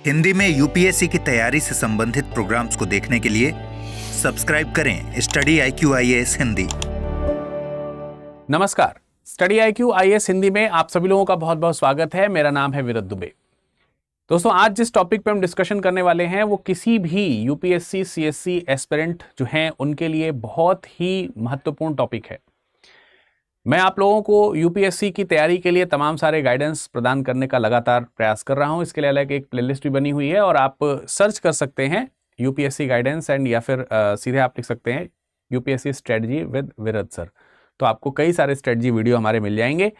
हिंदी में यूपीएससी की तैयारी से संबंधित प्रोग्राम्स को देखने के लिए सब्सक्राइब करें स्टडी IQ IAS हिंदी। नमस्कार, स्टडी IQ IAS हिंदी में आप सभी लोगों का बहुत बहुत स्वागत है। मेरा नाम है विरत दुबे। दोस्तों, आज जिस टॉपिक पे हम डिस्कशन करने वाले हैं वो किसी भी यूपीएससी CSC एस्पिरेंट जो हैं उनके लिए बहुत ही महत्वपूर्ण टॉपिक है। मैं आप लोगों को यूपीएससी की तैयारी के लिए तमाम सारे गाइडेंस प्रदान करने का लगातार प्रयास कर रहा हूं। इसके लिए अलग एक प्लेलिस्ट भी बनी हुई है और आप सर्च कर सकते हैं यूपीएससी गाइडेंस एंड या फिर सीधे आप लिख सकते हैं UPSC strategy with Virat sir. तो आपको कई सारे स्ट्रेटजी वीडियो हमारे मिल जाएंगे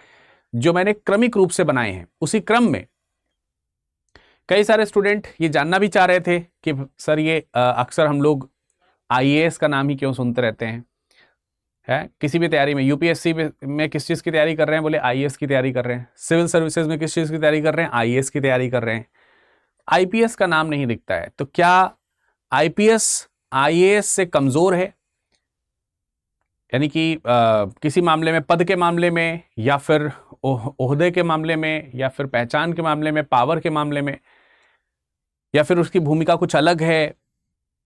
जो मैंने क्रमिक रूप से बनाए हैं। उसी क्रम में कई सारे स्टूडेंट ये जानना भी चाह रहे थे कि सर ये अक्सर हम लोग IAS का नाम ही क्यों सुनते रहते हैं, है किसी भी तैयारी में। यूपीएससी में किस चीज़ की तैयारी कर रहे हैं, बोले IAS की तैयारी कर रहे हैं। सिविल सर्विसेज में किस चीज़ की तैयारी कर रहे हैं, IAS की तैयारी कर रहे हैं। IPS का नाम नहीं दिखता है, तो क्या IPS IAS से कमज़ोर है? यानी कि किसी मामले में, पद के मामले में, या फिर ओहदे के मामले में, या फिर पहचान के मामले में, पावर के मामले में, या फिर उसकी भूमिका कुछ अलग है।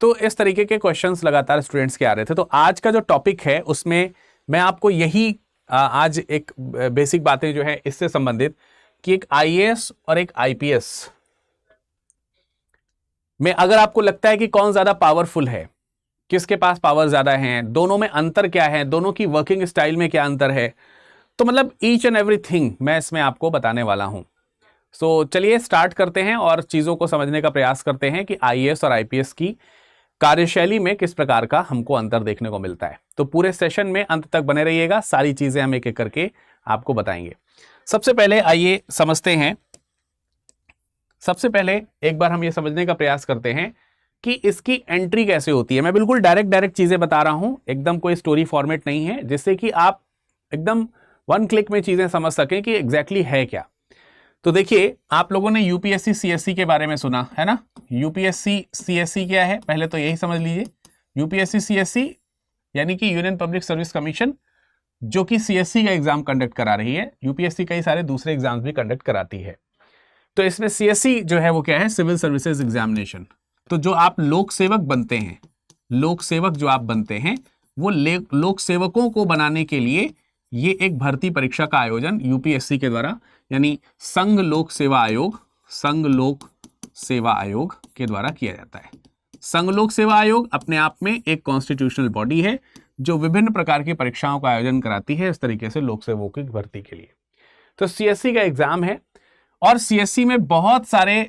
तो इस तरीके के क्वेश्चंस लगातार स्टूडेंट्स के आ रहे थे। तो आज का जो टॉपिक है उसमें मैं आपको यही आज एक बेसिक बातें जो है इससे संबंधित कि एक IAS और एक IPS में अगर आपको लगता है कि कौन ज्यादा पावरफुल है, किसके पास पावर ज्यादा है, दोनों में अंतर क्या है, दोनों की वर्किंग स्टाइल में क्या अंतर है, तो मतलब ईच एंड एवरीथिंग मैं इसमें आपको बताने वाला हूं। सो चलिए स्टार्ट करते हैं और चीजों को समझने का प्रयास करते हैं कि IAS और IPS की कार्यशैली में किस प्रकार का हमको अंतर देखने को मिलता है। तो पूरे सेशन में अंत तक बने रहिएगा, सारी चीजें हम एक एक करके आपको बताएंगे। सबसे पहले आइए समझते हैं, सबसे पहले एक बार हम ये समझने का प्रयास करते हैं कि इसकी एंट्री कैसे होती है। मैं बिल्कुल डायरेक्ट चीजें बता रहा हूं, एकदम कोई स्टोरी फॉर्मेट नहीं है, जिससे कि आप एकदम वन क्लिक में चीजें समझ सकें कि एग्जैक्टली है क्या। तो देखिए, आप लोगों ने यूपीएससी CSC के बारे में सुना है ना। यूपीएससी CSC क्या है पहले तो यही समझ लीजिए। यूपीएससी CSC यानी कि यूनियन पब्लिक सर्विस कमीशन, जो कि CSC का एग्जाम कंडक्ट करा रही है। यूपीएससी कई सारे दूसरे एग्जाम्स भी कंडक्ट कराती है। तो इसमें CSC जो है वो क्या है, सिविल सर्विसेज एग्जामिनेशन। तो जो आप लोक सेवक बनते हैं, लोक सेवक जो आप बनते हैं वो लोक सेवकों को बनाने के लिए ये एक भर्ती परीक्षा का आयोजन यूपीएससी के द्वारा, यानी संघ लोक सेवा आयोग, संघ लोक सेवा आयोग के द्वारा किया जाता है। संघ लोक सेवा आयोग अपने आप में एक कॉन्स्टिट्यूशनल बॉडी है जो विभिन्न प्रकार की परीक्षाओं का आयोजन कराती है इस तरीके से लोक सेवकों की भर्ती के लिए। तो CSC का एग्जाम है और CSC में बहुत सारे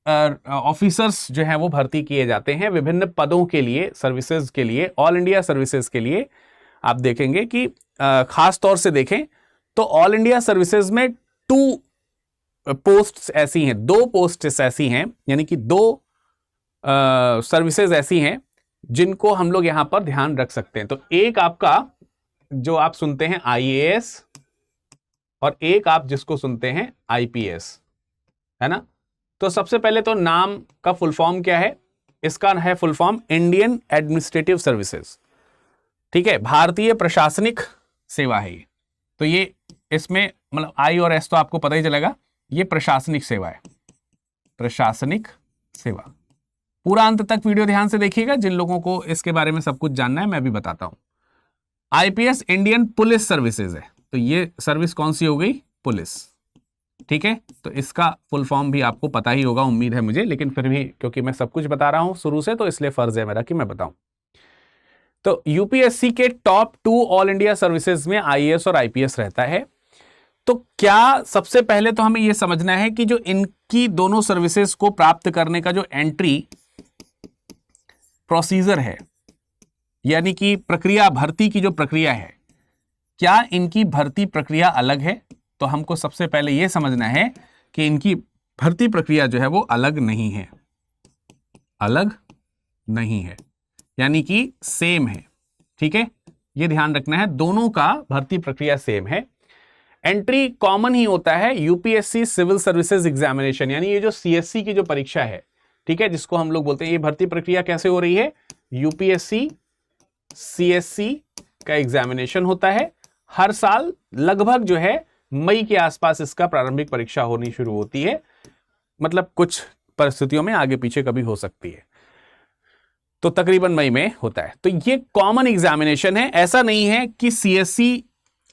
ऑफिसर्स जो है वो भर्ती किए जाते हैं विभिन्न पदों के लिए, सर्विसेज के लिए, ऑल इंडिया सर्विसेज के लिए। आप देखेंगे कि खास तौर से देखें तो ऑल इंडिया सर्विसेज में 2 पोस्ट्स ऐसी हैं, 2 पोस्ट्स ऐसी हैं, यानी कि 2 सर्विसेज ऐसी हैं जिनको हम लोग यहां पर ध्यान रख सकते हैं। तो एक आपका जो आप सुनते हैं IAS और एक आप जिसको सुनते हैं IPS, है ना। तो सबसे पहले तो नाम का फुल फॉर्म क्या है, इसका है full form Indian administrative services. ठीक है, भारतीय प्रशासनिक सेवा है ये। तो ये इसमें मतलब I और S तो आपको पता ही चलेगा, ये प्रशासनिक सेवा है, प्रशासनिक सेवा। पूरा अंत तक वीडियो ध्यान से देखिएगा, जिन लोगों को इसके बारे में सब कुछ जानना है मैं भी बताता हूं। IPS इंडियन पुलिस सर्विसेज है, तो ये सर्विस कौन सी हो गई, पुलिस। ठीक है, तो इसका फुल फॉर्म भी आपको पता ही होगा, उम्मीद है मुझे, लेकिन फिर भी क्योंकि मैं सब कुछ बता रहा हूं शुरू से, तो इसलिए फर्ज है मेरा कि मैं बताऊं। तो यूपीएससी के टॉप 2 ऑल इंडिया सर्विसेज में IAS और IPS रहता है। तो क्या सबसे पहले तो हमें यह समझना है कि जो इनकी दोनों सर्विसेज को प्राप्त करने का जो एंट्री प्रोसीजर है, यानी कि प्रक्रिया, भर्ती की जो प्रक्रिया है, क्या इनकी भर्ती प्रक्रिया अलग है? तो हमको सबसे पहले यह समझना है कि इनकी भर्ती प्रक्रिया जो है वो अलग नहीं है, अलग नहीं है, यानी कि सेम है। ठीक है, यह ध्यान रखना है, दोनों का भर्ती प्रक्रिया सेम है। एंट्री कॉमन ही होता है यूपीएससी सिविल सर्विसेज एग्जामिनेशन, यानी ये जो CSC की जो परीक्षा है, ठीक है, जिसको हम लोग बोलते हैं, ये भर्ती प्रक्रिया कैसे हो रही है, यूपीएससी CSC का एग्जामिनेशन होता है। हर साल लगभग जो है मई के आसपास इसका प्रारंभिक परीक्षा होनी शुरू होती है। मतलब कुछ परिस्थितियों में आगे पीछे कभी हो सकती है, तो तकरीबन मई में होता है। तो ये कॉमन एग्जामिनेशन है। ऐसा नहीं है कि सीएससी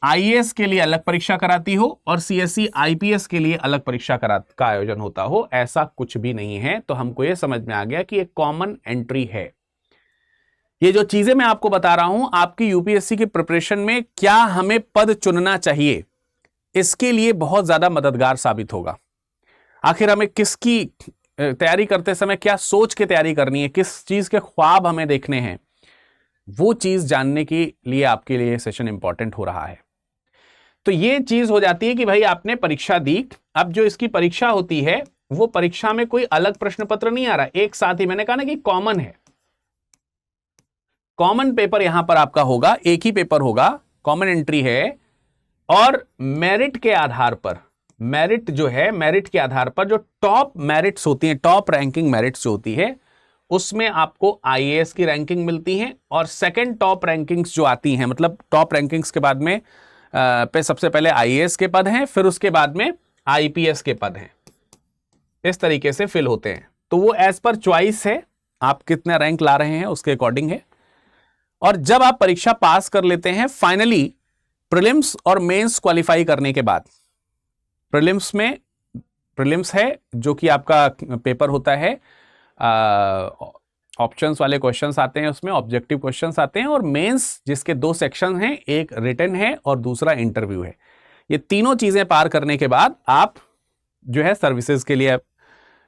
आईएएस के लिए अलग परीक्षा कराती हो और सीएससी आईपीएस के लिए अलग परीक्षा का आयोजन होता हो, ऐसा कुछ भी नहीं है। तो हमको यह समझ में आ गया कि एक कॉमन एंट्री है। ये जो चीजें मैं आपको बता रहा हूं, आपकी यूपीएससी की प्रिपरेशन में क्या हमें पद चुनना चाहिए, इसके लिए बहुत ज्यादा मददगार साबित होगा। आखिर हमें किसकी तैयारी करते समय क्या सोच के तैयारी करनी है, किस चीज के ख्वाब हमें देखने हैं, वो चीज जानने के लिए आपके लिए सेशन इंपॉर्टेंट हो रहा है। तो ये चीज हो जाती है कि भाई आपने परीक्षा दी, अब जो इसकी परीक्षा होती है वो परीक्षा में कोई अलग प्रश्न पत्र नहीं आ रहा, एक साथ ही मैंने कहा ना कि कॉमन है, कॉमन पेपर यहां पर आपका होगा, एक ही पेपर होगा, कॉमन एंट्री है। और मेरिट के आधार पर, मेरिट जो है, मेरिट के आधार पर जो टॉप मेरिट्स होती हैं, टॉप रैंकिंग मेरिट्स जो होती है, उसमें आपको आईएएस की रैंकिंग मिलती है। और सेकंड टॉप रैंकिंग्स जो आती हैं, मतलब टॉप रैंकिंग्स के बाद में पे सबसे पहले आईएएस के पद हैं, फिर उसके बाद में आईपीएस के पद हैं, इस तरीके से फिल होते हैं। तो वो एज पर चॉइस है, आप कितना रैंक ला रहे हैं उसके अकॉर्डिंग है। और जब आप परीक्षा पास कर लेते हैं, फाइनली प्रीलिम्स और मेंस क्वालिफाई करने के बाद, प्रीलिम्स है जो कि आपका पेपर होता है, ऑप्शंस वाले क्वेश्चंस आते हैं, उसमें ऑब्जेक्टिव क्वेश्चंस आते हैं, और मेंस जिसके 2 सेक्शन हैं, एक रिटन है और दूसरा इंटरव्यू है। ये तीनों चीजें पार करने के बाद आप जो है सर्विसेज के लिए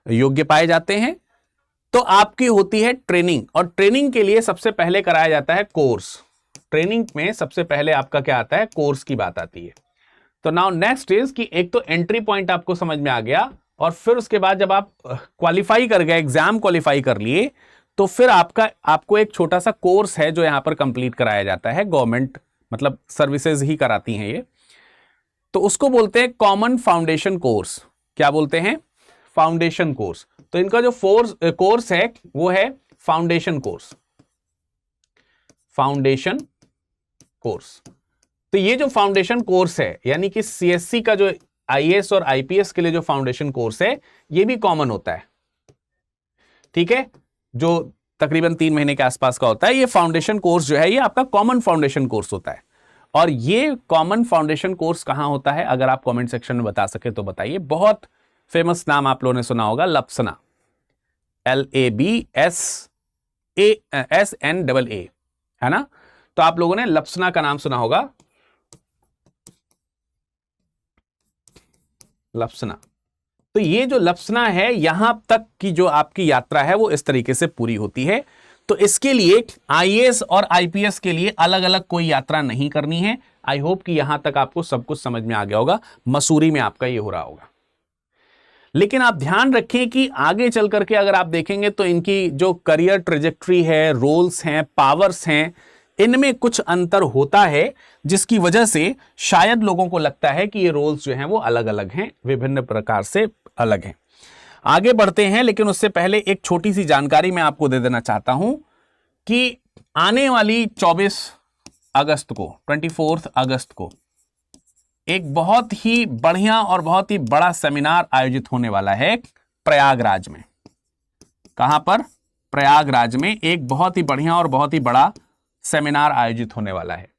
योग्य पाए जाते हैं। तो आपकी होती है ट्रेनिंग, और ट्रेनिंग के लिए सबसे पहले कराया जाता है कोर्स। ट्रेनिंग में सबसे पहले आपका क्या आता है, कोर्स की बात आती है। तो नाउ नेक्स्ट इज कि एक तो एंट्री पॉइंट आपको समझ में आ गया, और फिर उसके बाद जब आप क्वालिफाई कर गए, एग्जाम क्वालिफाई कर लिए, तो फिर आपको एक छोटा सा कोर्स है जो यहां पर कंप्लीट कराया जाता है। गवर्नमेंट मतलब सर्विसेज ही कराती हैं ये, तो उसको बोलते हैं कॉमन फाउंडेशन कोर्स। क्या बोलते हैं, फाउंडेशन कोर्स। तो इनका जो कोर्स है वो है फाउंडेशन कोर्स, फाउंडेशन कोर्स। तो ये जो फाउंडेशन कोर्स है, यानी कि सीएससी का जो आईएएस और आईपीएस के लिए जो फाउंडेशन कोर्स है, ये भी कॉमन होता है, ठीक है, जो तकरीबन 3 महीने के आसपास का होता है। ये फाउंडेशन कोर्स जो है, ये आपका कॉमन फाउंडेशन कोर्स होता है। और ये कॉमन फाउंडेशन कोर्स कहां होता है, अगर आप कमेंट सेक्शन में बता सके तो बताइए। बहुत फेमस नाम आप लोगों ने सुना होगा, लप्सना, LABSAN है ना। तो आप लोगों ने लप्सना का नाम सुना होगा, लप्सना। तो ये जो लप्सना है, यहां तक की जो आपकी यात्रा है वो इस तरीके से पूरी होती है। तो इसके लिए आईएएस और आईपीएस के लिए अलग अलग कोई यात्रा नहीं करनी है। आई होप कि यहां तक आपको सब कुछ समझ में आ गया होगा। मसूरी में आपका ये हो रहा होगा, लेकिन आप ध्यान रखें कि आगे चल करके अगर आप देखेंगे तो इनकी जो करियर ट्रेजेक्ट्री है, रोल्स हैं, पावर्स हैं, इनमें कुछ अंतर होता है, जिसकी वजह से शायद लोगों को लगता है कि ये रोल्स जो हैं वो अलग अलग हैं, विभिन्न प्रकार से अलग हैं। आगे बढ़ते हैं, लेकिन उससे पहले एक छोटी सी जानकारी मैं आपको दे देना चाहता हूं कि आने वाली 24 अगस्त को, 24 अगस्त को एक बहुत ही बढ़िया और बहुत ही बड़ा सेमिनार आयोजित होने वाला है प्रयागराज में। कहां पर, प्रयागराज में एक बहुत ही बढ़िया और बहुत ही बड़ा सेमिनार आयोजित होने वाला है।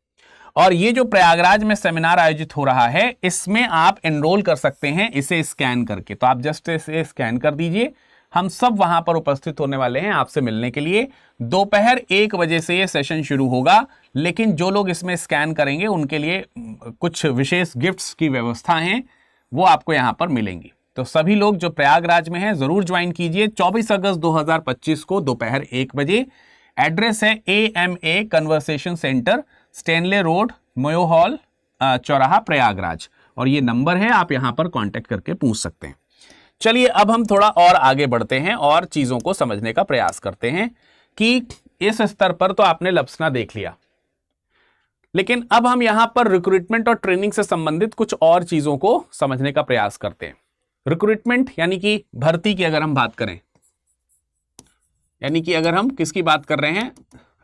और ये जो प्रयागराज में सेमिनार आयोजित हो रहा है, इसमें आप एनरोल कर सकते हैं इसे स्कैन करके। तो आप जस्ट इसे स्कैन कर दीजिए। हम सब वहां पर उपस्थित होने वाले हैं आपसे मिलने के लिए। दोपहर 1 बजे से ये सेशन शुरू होगा, लेकिन जो लोग इसमें स्कैन करेंगे उनके लिए कुछ विशेष गिफ्ट्स की व्यवस्था है, वो आपको यहां पर मिलेंगी। तो सभी लोग जो प्रयागराज में हैं जरूर ज्वाइन कीजिए। 24 अगस्त 2025 को दोपहर 1 बजे। एड्रेस है AMA conversation centre, Stanley road, मोयो hall, चौराहा, प्रयागराज। और ये नंबर है, आप यहां पर कांटेक्ट करके पूछ सकते हैं। चलिए अब हम थोड़ा और आगे बढ़ते हैं और चीजों को समझने का प्रयास करते हैं कि इस स्तर पर तो आपने लप्सना देख लिया, लेकिन अब हम यहां पर रिक्रूटमेंट और ट्रेनिंग से संबंधित कुछ और चीजों को समझने का प्रयास करते हैं। रिक्रूटमेंट यानी कि भर्ती की अगर हम बात करें, यानी कि अगर हम किसकी बात कर रहे हैं,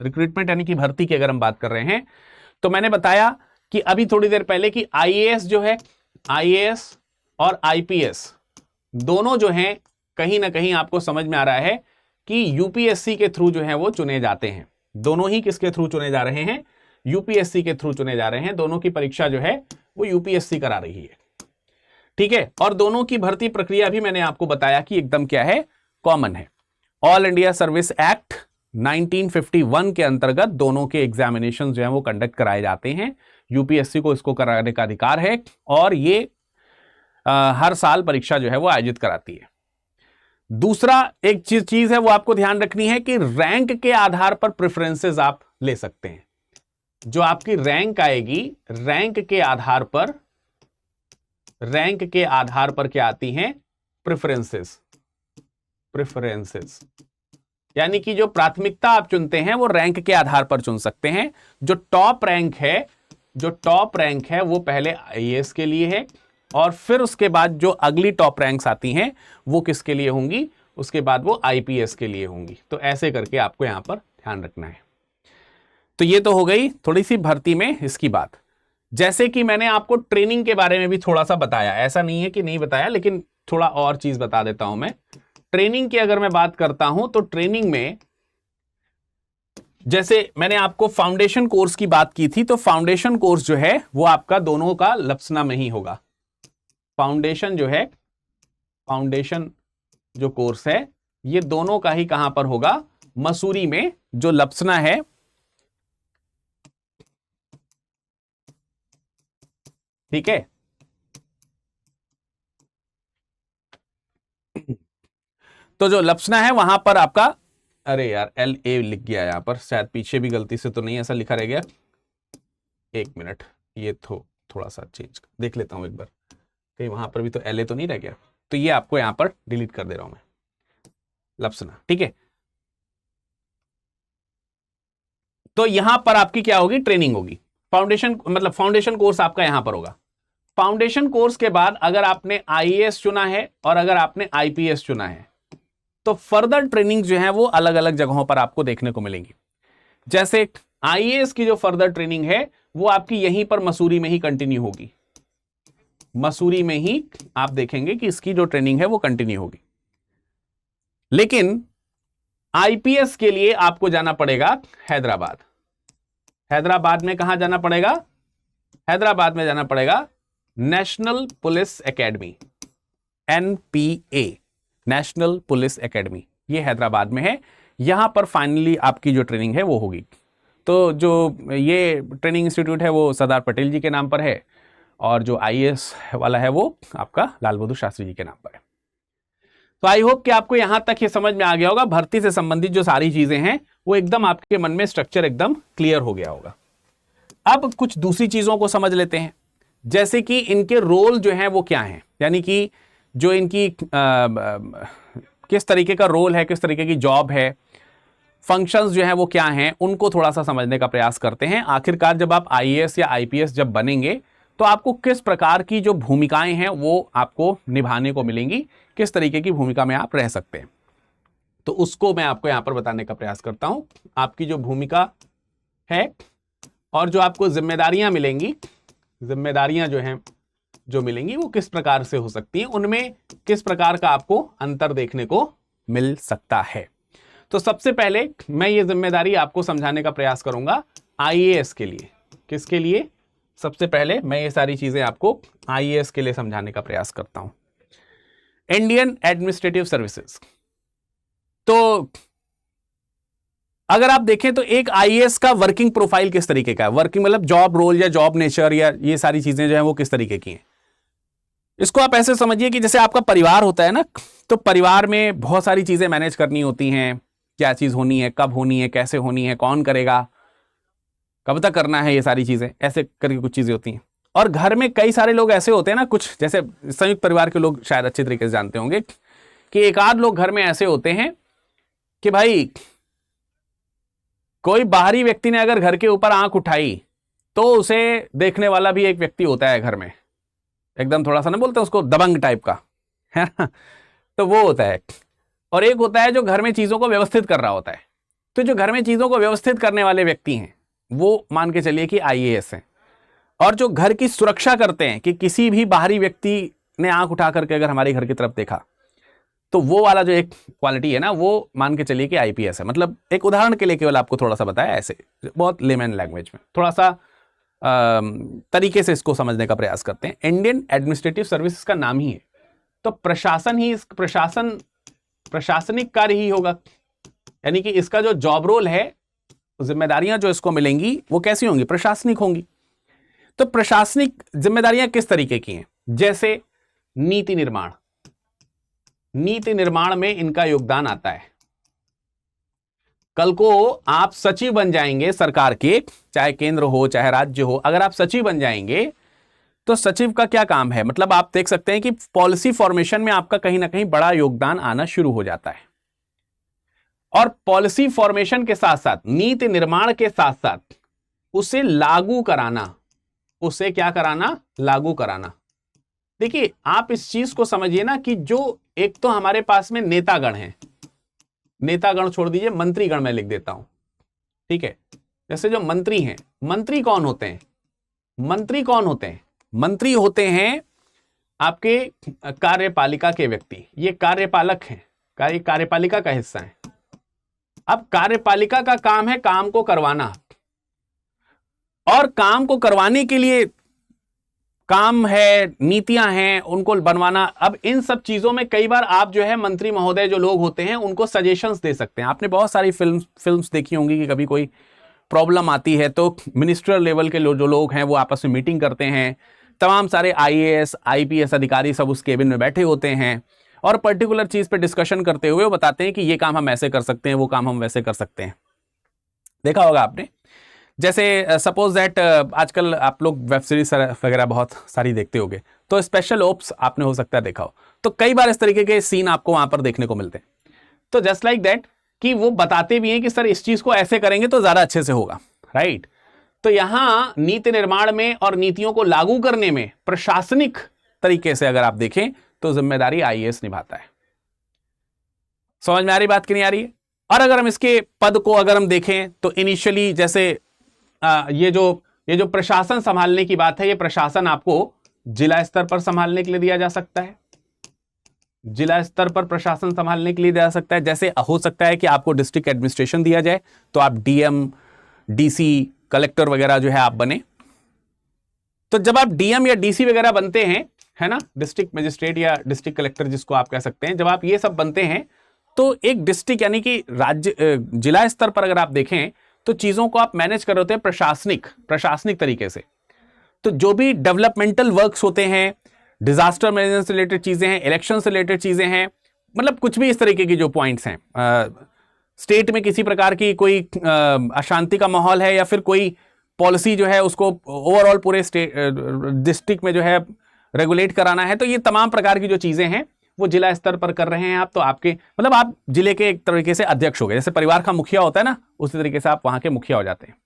रिक्रूटमेंट यानी कि भर्ती की अगर हम बात कर रहे हैं, तो मैंने बताया कि अभी थोड़ी देर पहले कि आईएएस जो है, आईएएस और आईपीएस दोनों जो हैं कहीं ना कहीं आपको समझ में आ रहा है कि यूपीएससी के थ्रू जो है वो चुने जाते हैं। दोनों ही किसके थ्रू चुने जा रहे हैं? यूपीएससी के थ्रू चुने जा रहे हैं। दोनों की परीक्षा जो है वो यूपीएससी करा रही है, ठीक है। और दोनों की भर्ती प्रक्रिया भी मैंने आपको बताया कि एकदम क्या है, कॉमन है। ऑल इंडिया सर्विस एक्ट 1951 के अंतर्गत दोनों के एग्जामिनेशन जो है वो कंडक्ट कराए जाते हैं। यूपीएससी को इसको कराने का अधिकार है और ये हर साल परीक्षा जो है वो आयोजित कराती है। दूसरा एक चीज है वो आपको ध्यान रखनी है कि रैंक के आधार पर प्रेफरेंसेस आप ले सकते हैं। जो आपकी रैंक आएगी, रैंक के आधार पर क्या आती हैं? प्रेफरेंसेस। यानी कि जो प्राथमिकता आप चुनते हैं वो रैंक के आधार पर चुन सकते हैं। जो टॉप रैंक है वो पहले आईएएस के लिए है और फिर उसके बाद जो अगली टॉप रैंक्स आती हैं वो किसके लिए होंगी? उसके बाद वो आईपीएस के लिए होंगी। तो ऐसे करके आपको यहां पर ध्यान रखना है। तो ये तो हो गई थोड़ी सी भर्ती में इसकी बात। जैसे कि मैंने आपको ट्रेनिंग के बारे में भी थोड़ा सा बताया, ऐसा नहीं है कि नहीं बताया, लेकिन थोड़ा और चीज बता देता हूं मैं। ट्रेनिंग की अगर मैं बात करता हूं तो ट्रेनिंग में जैसे मैंने आपको फाउंडेशन कोर्स की बात की थी, तो फाउंडेशन कोर्स जो है वो आपका दोनों का लप्सना में ही होगा। फाउंडेशन जो कोर्स है ये दोनों का ही कहां पर होगा? मसूरी में। जो लप्सना है ठीक है, तो जो लप्सना है वहां पर आपका, अरे यार LA लिख गया यहां पर, शायद पीछे भी गलती से तो नहीं ऐसा लिखा रह गया। एक मिनट, ये थोड़ा सा चेंज देख लेता हूं एक बार, कहीं वहां पर भी तो LA तो नहीं रह गया। तो ये आपको यहां पर डिलीट कर दे रहा हूं मैं, लप्सना, ठीक है। तो यहां पर आपकी क्या होगी? ट्रेनिंग होगी। फाउंडेशन कोर्स आपका यहां पर होगा। फाउंडेशन कोर्स के बाद अगर आपने आईएएस चुना है और अगर आपने आईपीएस चुना है तो फर्दर ट्रेनिंग जो है वो अलग अलग जगहों पर आपको देखने को मिलेंगी। जैसे आईएएस की जो फर्दर ट्रेनिंग है वो आपकी यहीं पर मसूरी में ही कंटिन्यू होगी। मसूरी में ही आप देखेंगे कि इसकी जो ट्रेनिंग है वो कंटिन्यू होगी। लेकिन आईपीएस के लिए आपको जाना पड़ेगा हैदराबाद। हैदराबाद में कहां जाना पड़ेगा? हैदराबाद में जाना पड़ेगा national police academy, NPA, national police academy. ये हैदराबाद में है। यहां पर फाइनली आपकी जो ट्रेनिंग है वो होगी। तो जो ये ट्रेनिंग इंस्टीट्यूट है वो सरदार पटेल जी के नाम पर है और जो आईएएस वाला है वो आपका लाल बहादुर शास्त्री जी के नाम पर है। तो आई होप कि आपको यहां तक ये समझ में आ गया होगा। भर्ती से संबंधित जो सारी चीजें हैं वो एकदम आपके मन में स्ट्रक्चर एकदम क्लियर हो गया होगा। अब कुछ दूसरी चीजों को समझ लेते हैं, जैसे कि इनके रोल जो है वो क्या है, यानी कि जो इनकी किस तरीके का रोल है, किस तरीके की जॉब है, फंक्शंस जो है वो क्या हैं, उनको थोड़ा सा समझने का प्रयास करते हैं। आखिरकार जब आप आईएएस या आईपीएस जब बनेंगे तो आपको किस प्रकार की जो भूमिकाएं हैं वो आपको निभाने को मिलेंगी, किस तरीके की भूमिका में आप रह सकते हैं। तो उसको मैं आपको यहां पर बताने का प्रयास करता हूं। आपकी जो भूमिका है और जो आपको जिम्मेदारियां मिलेंगी, जिम्मेदारियां जो हैं जो मिलेंगी वो किस प्रकार से हो सकती हैं, उनमें किस प्रकार का आपको अंतर देखने को मिल सकता है। तो सबसे पहले मैं ये जिम्मेदारी आपको समझाने का प्रयास करूंगा आईएएस के लिए। किसके लिए? सबसे पहले मैं ये सारी चीजें आपको आईएएस के लिए समझाने का प्रयास करता हूं। Indian administrative services. तो अगर आप देखें तो एक आईएएस का वर्किंग प्रोफाइल किस तरीके का है, वर्किंग मतलब जॉब रोल या जॉब नेचर या ये सारी चीजें जो है वो किस तरीके की हैं। इसको आप ऐसे समझिए कि जैसे आपका परिवार होता है ना, तो परिवार में बहुत सारी चीजें मैनेज करनी होती हैं। क्या चीज होनी है, कब होनी है, कैसे होनी है, कौन करेगा, कब तक करना है, ये सारी चीजें ऐसे करके कुछ चीजें होती हैं। और घर में कई सारे लोग ऐसे होते हैं ना, कुछ जैसे संयुक्त परिवार के लोग शायद अच्छे तरीके से जानते होंगे कि एक आध लोग घर में ऐसे होते हैं कि भाई कोई बाहरी व्यक्ति ने अगर घर के ऊपर आंख उठाई तो उसे देखने वाला भी एक व्यक्ति होता है घर में, एकदम थोड़ा सा ना बोलते हैं उसको दबंग टाइप का, है ना, तो वो होता है। और एक होता है जो घर में चीजों को व्यवस्थित कर रहा होता है। तो जो घर में चीजों को व्यवस्थित करने वाले व्यक्ति हैं वो मान के चलिए कि आईएएस हैं। और जो घर की सुरक्षा करते हैं कि किसी भी बाहरी व्यक्ति ने आंख उठा करके अगर हमारे घर की तरफ देखा तो वो वाला जो एक क्वालिटी है ना, वो मान के चलिए कि आईपीएस है। मतलब एक उदाहरण के लिए केवल आपको थोड़ा सा बताया, ऐसे बहुत लेमन लैंग्वेज में थोड़ा सा तरीके से इसको समझने का प्रयास करते हैं। इंडियन एडमिनिस्ट्रेटिव सर्विसेज का नाम ही है, तो प्रशासन ही प्रशासनिक कार्य ही होगा, यानी कि इसका जो जॉब रोल है, जिम्मेदारियां जो इसको मिलेंगी वो कैसी होंगी, प्रशासनिक होंगी। तो प्रशासनिक जिम्मेदारियां किस तरीके की हैं, जैसे नीति निर्माण, नीति निर्माण में इनका योगदान आता है। कल को आप सचिव बन जाएंगे सरकार के, चाहे केंद्र हो चाहे राज्य हो, अगर आप सचिव बन जाएंगे तो सचिव का क्या काम है, मतलब आप देख सकते हैं कि पॉलिसी फॉर्मेशन में आपका कहीं ना कहीं बड़ा योगदान आना शुरू हो जाता है। और पॉलिसी फॉर्मेशन के साथ साथ, नीति निर्माण के साथ साथ उसे लागू कराना, उसे क्या कराना, लागू कराना। देखिए आप इस चीज को समझिए ना कि जो एक तो हमारे पास में नेतागण हैं, नेतागण छोड़ दीजिए, मंत्रीगण मैं लिख देता हूं, ठीक है। जैसे जो मंत्री हैं, मंत्री कौन होते हैं, मंत्री कौन होते हैं, मंत्री होते हैं आपके कार्यपालिका के व्यक्ति, ये कार्यपालक हैं, कार्यपालिका का हिस्सा है। अब कार्यपालिका का काम है काम को करवाना, और काम को करवाने के लिए काम है, नीतियां हैं, उनको बनवाना। अब इन सब चीजों में कई बार आप जो है मंत्री महोदय जो लोग होते हैं उनको सजेशंस दे सकते हैं। आपने बहुत सारी फिल्म्स देखी होंगी कि कभी कोई प्रॉब्लम आती है तो मिनिस्ट्रियल लेवल के जो लोग हैं वो आपस में मीटिंग करते हैं, तमाम सारे आईएएस आईपीएस अधिकारी सब उस केबिन में बैठे होते हैं और पर्टिकुलर चीज पे डिस्कशन करते हुए वो बताते हैं कि ये काम हम ऐसे कर सकते हैं, वो काम हम वैसे कर सकते हैं। देखा होगा आपने, जैसे सपोज दैट आजकल आप लोग वेब सीरीज वगैरह बहुत सारी देखते होंगे, तो स्पेशल ओप्स आपने हो सकता है देखा हो, तो कई बार इस तरीके के सीन आपको वहां पर देखने को मिलते हैं। तो जस्ट लाइक दैट कि वो बताते भी हैं कि सर इस चीज को ऐसे करेंगे तो ज्यादा अच्छे से होगा, राइट। तो यहां नीति निर्माण में और नीतियों को लागू करने में प्रशासनिक तरीके से अगर आप देखें तो जिम्मेदारी आईएएस निभाता है। समझ में आ रही बात कि नहीं आ रही है? और अगर हम इसके पद को अगर हम देखें तो इनिशियली जैसे ये जो प्रशासन संभालने की बात है, ये प्रशासन आपको जिला स्तर पर संभालने के लिए दिया जा सकता है, जिला स्तर पर प्रशासन संभालने के लिए दिया जा सकता है। जैसे हो सकता है कि आपको डिस्ट्रिक्ट एडमिनिस्ट्रेशन दिया जाए तो आप डीएम, डीसी, कलेक्टर वगैरह जो है आप बने। तो जब आप डीएम या डीसी वगैरह बनते हैं, है ना, डिस्ट्रिक्ट मजिस्ट्रेट या डिस्ट्रिक्ट कलेक्टर जिसको आप कह सकते हैं, जब आप ये सब बनते हैं तो एक डिस्ट्रिक्ट यानी कि राज्य जिला स्तर पर अगर आप देखें तो चीजों को आप मैनेज कर रहे होते हैं प्रशासनिक तरीके से। तो जो भी डेवलपमेंटल वर्क्स होते हैं, डिजास्टर मैनेजमेंट से रिलेटेड चीजें हैं, इलेक्शन से रिलेटेड चीजें हैं, मतलब कुछ भी इस तरीके की जो पॉइंट्स हैं, स्टेट में किसी प्रकार की कोई अशांति का माहौल है या फिर कोई पॉलिसी जो है उसको ओवरऑल पूरे स्टेट डिस्ट्रिक्ट में जो है रेगुलेट कराना है, तो ये तमाम प्रकार की जो चीजें हैं वो जिला स्तर पर कर रहे हैं आप। तो आपके मतलब आप जिले के एक तरीके से अध्यक्ष हो गए, जैसे परिवार का मुखिया होता है ना, उसी तरीके से आप वहां के मुखिया हो जाते हैं।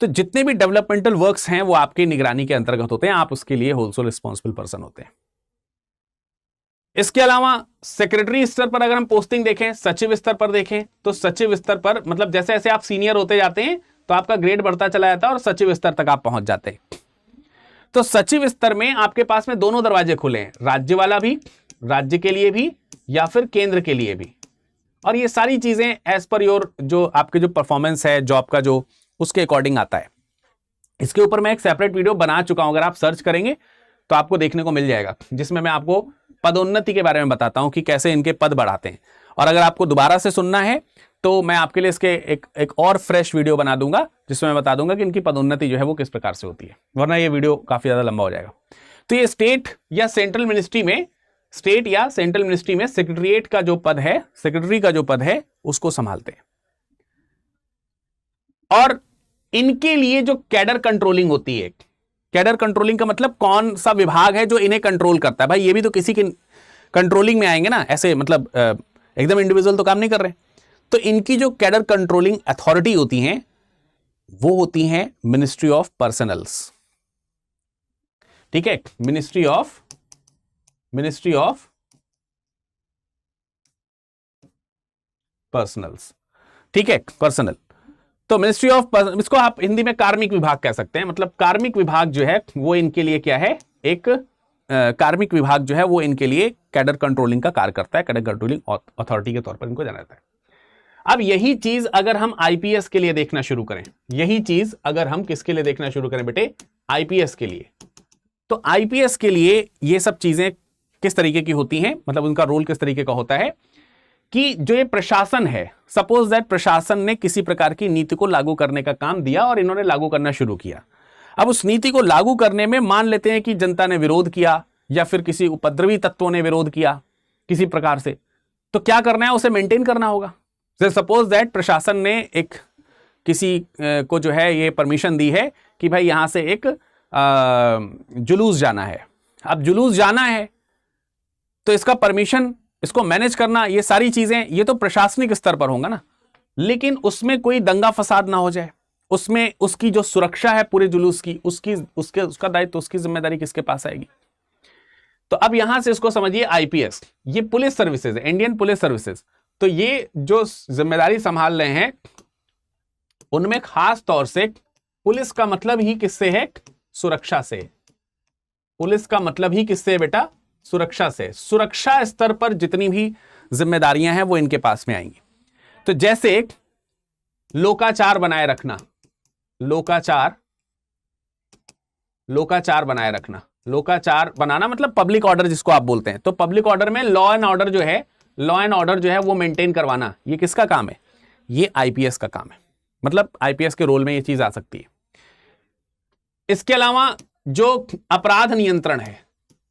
तो जितने भी डेवलपमेंटल वर्क्स हैं वो आपकी निगरानी के अंतर्गत होते हैं, आप उसके लिए होलसोल रिस्पॉन्सिबल पर्सन होते हैं। इसके अलावा सेक्रेटरी स्तर पर अगर हम पोस्टिंग देखें, सचिव स्तर पर देखें, तो सचिव स्तर पर मतलब जैसे जैसे आप सीनियर होते जाते हैं तो आपका ग्रेड बढ़ता चला जाता है और सचिव स्तर तक आप पहुंच जाते हैं। तो सचिव स्तर में आपके पास में दोनों दरवाजे खुले हैं, राज्य वाला भी, राज्य के लिए भी या फिर केंद्र के लिए भी। और ये सारी चीजें एज पर योर जो आपके जो परफॉर्मेंस है जॉब का जो उसके अकॉर्डिंग आता है। इसके ऊपर मैं एक सेपरेट वीडियो बना चुका हूं, अगर आप सर्च करेंगे तो आपको देखने को मिल जाएगा, जिसमें मैं आपको पदोन्नति के बारे में बताता हूं कि कैसे इनके पद बढ़ाते हैं। और अगर आपको दोबारा से सुनना है तो मैं आपके लिए इसके एक और फ्रेश वीडियो बना दूंगा जिसमें मैं बता दूंगा कि इनकी पदोन्नति जो है वो किस प्रकार से होती है, वरना ये वीडियो काफी ज्यादा लंबा हो जाएगा। तो ये स्टेट या सेंट्रल मिनिस्ट्री में सेक्रेटरीट का जो पद है, सेक्रेटरी का जो पद है उसको संभालते हैं। और इनके लिए जो कैडर कंट्रोलिंग होती है, कैडर कंट्रोलिंग का मतलब कौन सा विभाग है जो इन्हें कंट्रोल करता है। भाई ये भी तो किसी की कंट्रोलिंग में आएंगे ना, ऐसे मतलब एकदम इंडिविजुअल तो काम नहीं कर रहे। तो इनकी जो कैडर कंट्रोलिंग अथॉरिटी होती हैं वो होती हैं मिनिस्ट्री ऑफ पर्सनल्स, ठीक है, मिनिस्ट्री ऑफ पर्सनल्स, ठीक है, पर्सनल। तो मिनिस्ट्री ऑफ, इसको आप हिंदी में कार्मिक विभाग कह सकते हैं। मतलब कार्मिक विभाग जो है वो इनके लिए क्या है, एक कार्मिक विभाग जो है वो इनके लिए कैडर कंट्रोलिंग का कार्य करता है, कैडर कंट्रोलिंग अथॉरिटी के तौर पर इनको जाना जाता है। अब यही चीज अगर हम आईपीएस के लिए देखना शुरू करें, यही चीज अगर हम किसके लिए देखना शुरू करें बेटे, आईपीएस के लिए, तो आईपीएस के लिए ये सब चीजें किस तरीके की होती हैं, मतलब उनका रोल किस तरीके का होता है कि जो ये प्रशासन है, सपोज दैट प्रशासन ने किसी प्रकार की नीति को लागू करने का काम दिया और इन्होंने लागू करना शुरू किया। अब उस नीति को लागू करने में मान लेते हैं कि जनता ने विरोध किया या फिर किसी उपद्रवी तत्वों ने विरोध किया किसी प्रकार से, तो क्या करना है, उसे मेंटेन करना होगा। सपोज दैट प्रशासन ने एक किसी को जो है ये परमिशन दी है कि भाई यहां से एक जुलूस जाना है। अब जुलूस जाना है तो इसका परमिशन, इसको मैनेज करना, ये सारी चीजें ये तो प्रशासनिक स्तर पर होगा ना, लेकिन उसमें कोई दंगा फसाद ना हो जाए, उसमें उसकी जो सुरक्षा है पूरे जुलूस की, उसका दायित्व, उसकी जिम्मेदारी किसके पास आएगी। तो अब यहां से इसको समझिए आईपीएस, ये पुलिस सर्विसेज है, इंडियन पुलिस सर्विसेज। तो ये जो जिम्मेदारी संभाल रहे हैं उनमें खास तौर से पुलिस का मतलब ही किससे है, सुरक्षा से। पुलिस का मतलब ही किससे है बेटा, सुरक्षा से। सुरक्षा स्तर पर जितनी भी जिम्मेदारियां हैं वो इनके पास में आएंगी। तो जैसे लोकाचार बनाए रखना, लोकाचार बनाए रखना, लोकाचार बनाना मतलब पब्लिक ऑर्डर जिसको आप बोलते हैं। तो पब्लिक ऑर्डर में लॉ एंड ऑर्डर जो है वो मेंटेन करवाना, ये किसका काम है, ये आईपीएस का काम है। मतलब आईपीएस के रोल में ये चीज आ सकती है। इसके अलावा जो अपराध नियंत्रण है,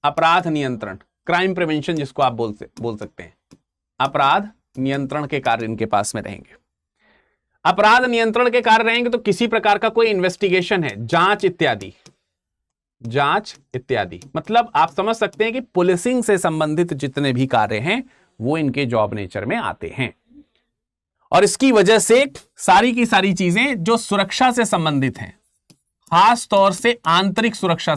अपराध नियंत्रण, क्राइम प्रिवेंशन जिसको आप बोल सकते हैं, अपराध नियंत्रण के कार्य इनके पास में रहेंगे। अपराध नियंत्रण के कार्य रहेंगे तो किसी प्रकार का कोई इन्वेस्टिगेशन है, जांच इत्यादि, मतलब आप समझ सकते हैं कि पुलिसिंग से संबंधित जितने भी कार्य हैं वो इनके जॉब नेचर में आते हैं। और इसकी वजह से सारी की सारी चीजें जो सुरक्षा से संबंधित हैं, खास तौर से आंतरिक सुरक्षा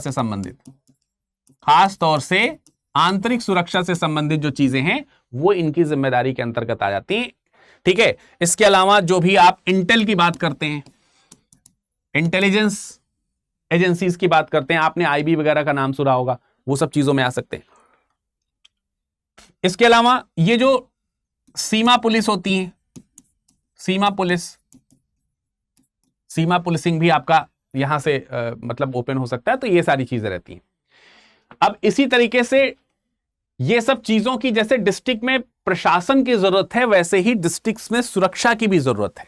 से संबंधित जो चीजें हैं वो इनकी जिम्मेदारी के अंतर्गत आ जाती हैं। ठीक है। इसके अलावा जो भी आप इंटेल की बात करते हैं, इंटेलिजेंस एजेंसीज की बात करते हैं, आपने आईबी वगैरह का नाम सुना होगा, वो सब चीजों में आ सकते हैं। इसके अलावा ये जो सीमा पुलिस होती है, सीमा पुलिसिंग भी आपका यहां से मतलब ओपन हो सकता है। तो ये सारी चीजें रहती हैं। अब इसी तरीके से ये सब चीजों की जैसे डिस्ट्रिक्ट में प्रशासन की जरूरत है, वैसे ही डिस्ट्रिक्ट्स में सुरक्षा की भी जरूरत है।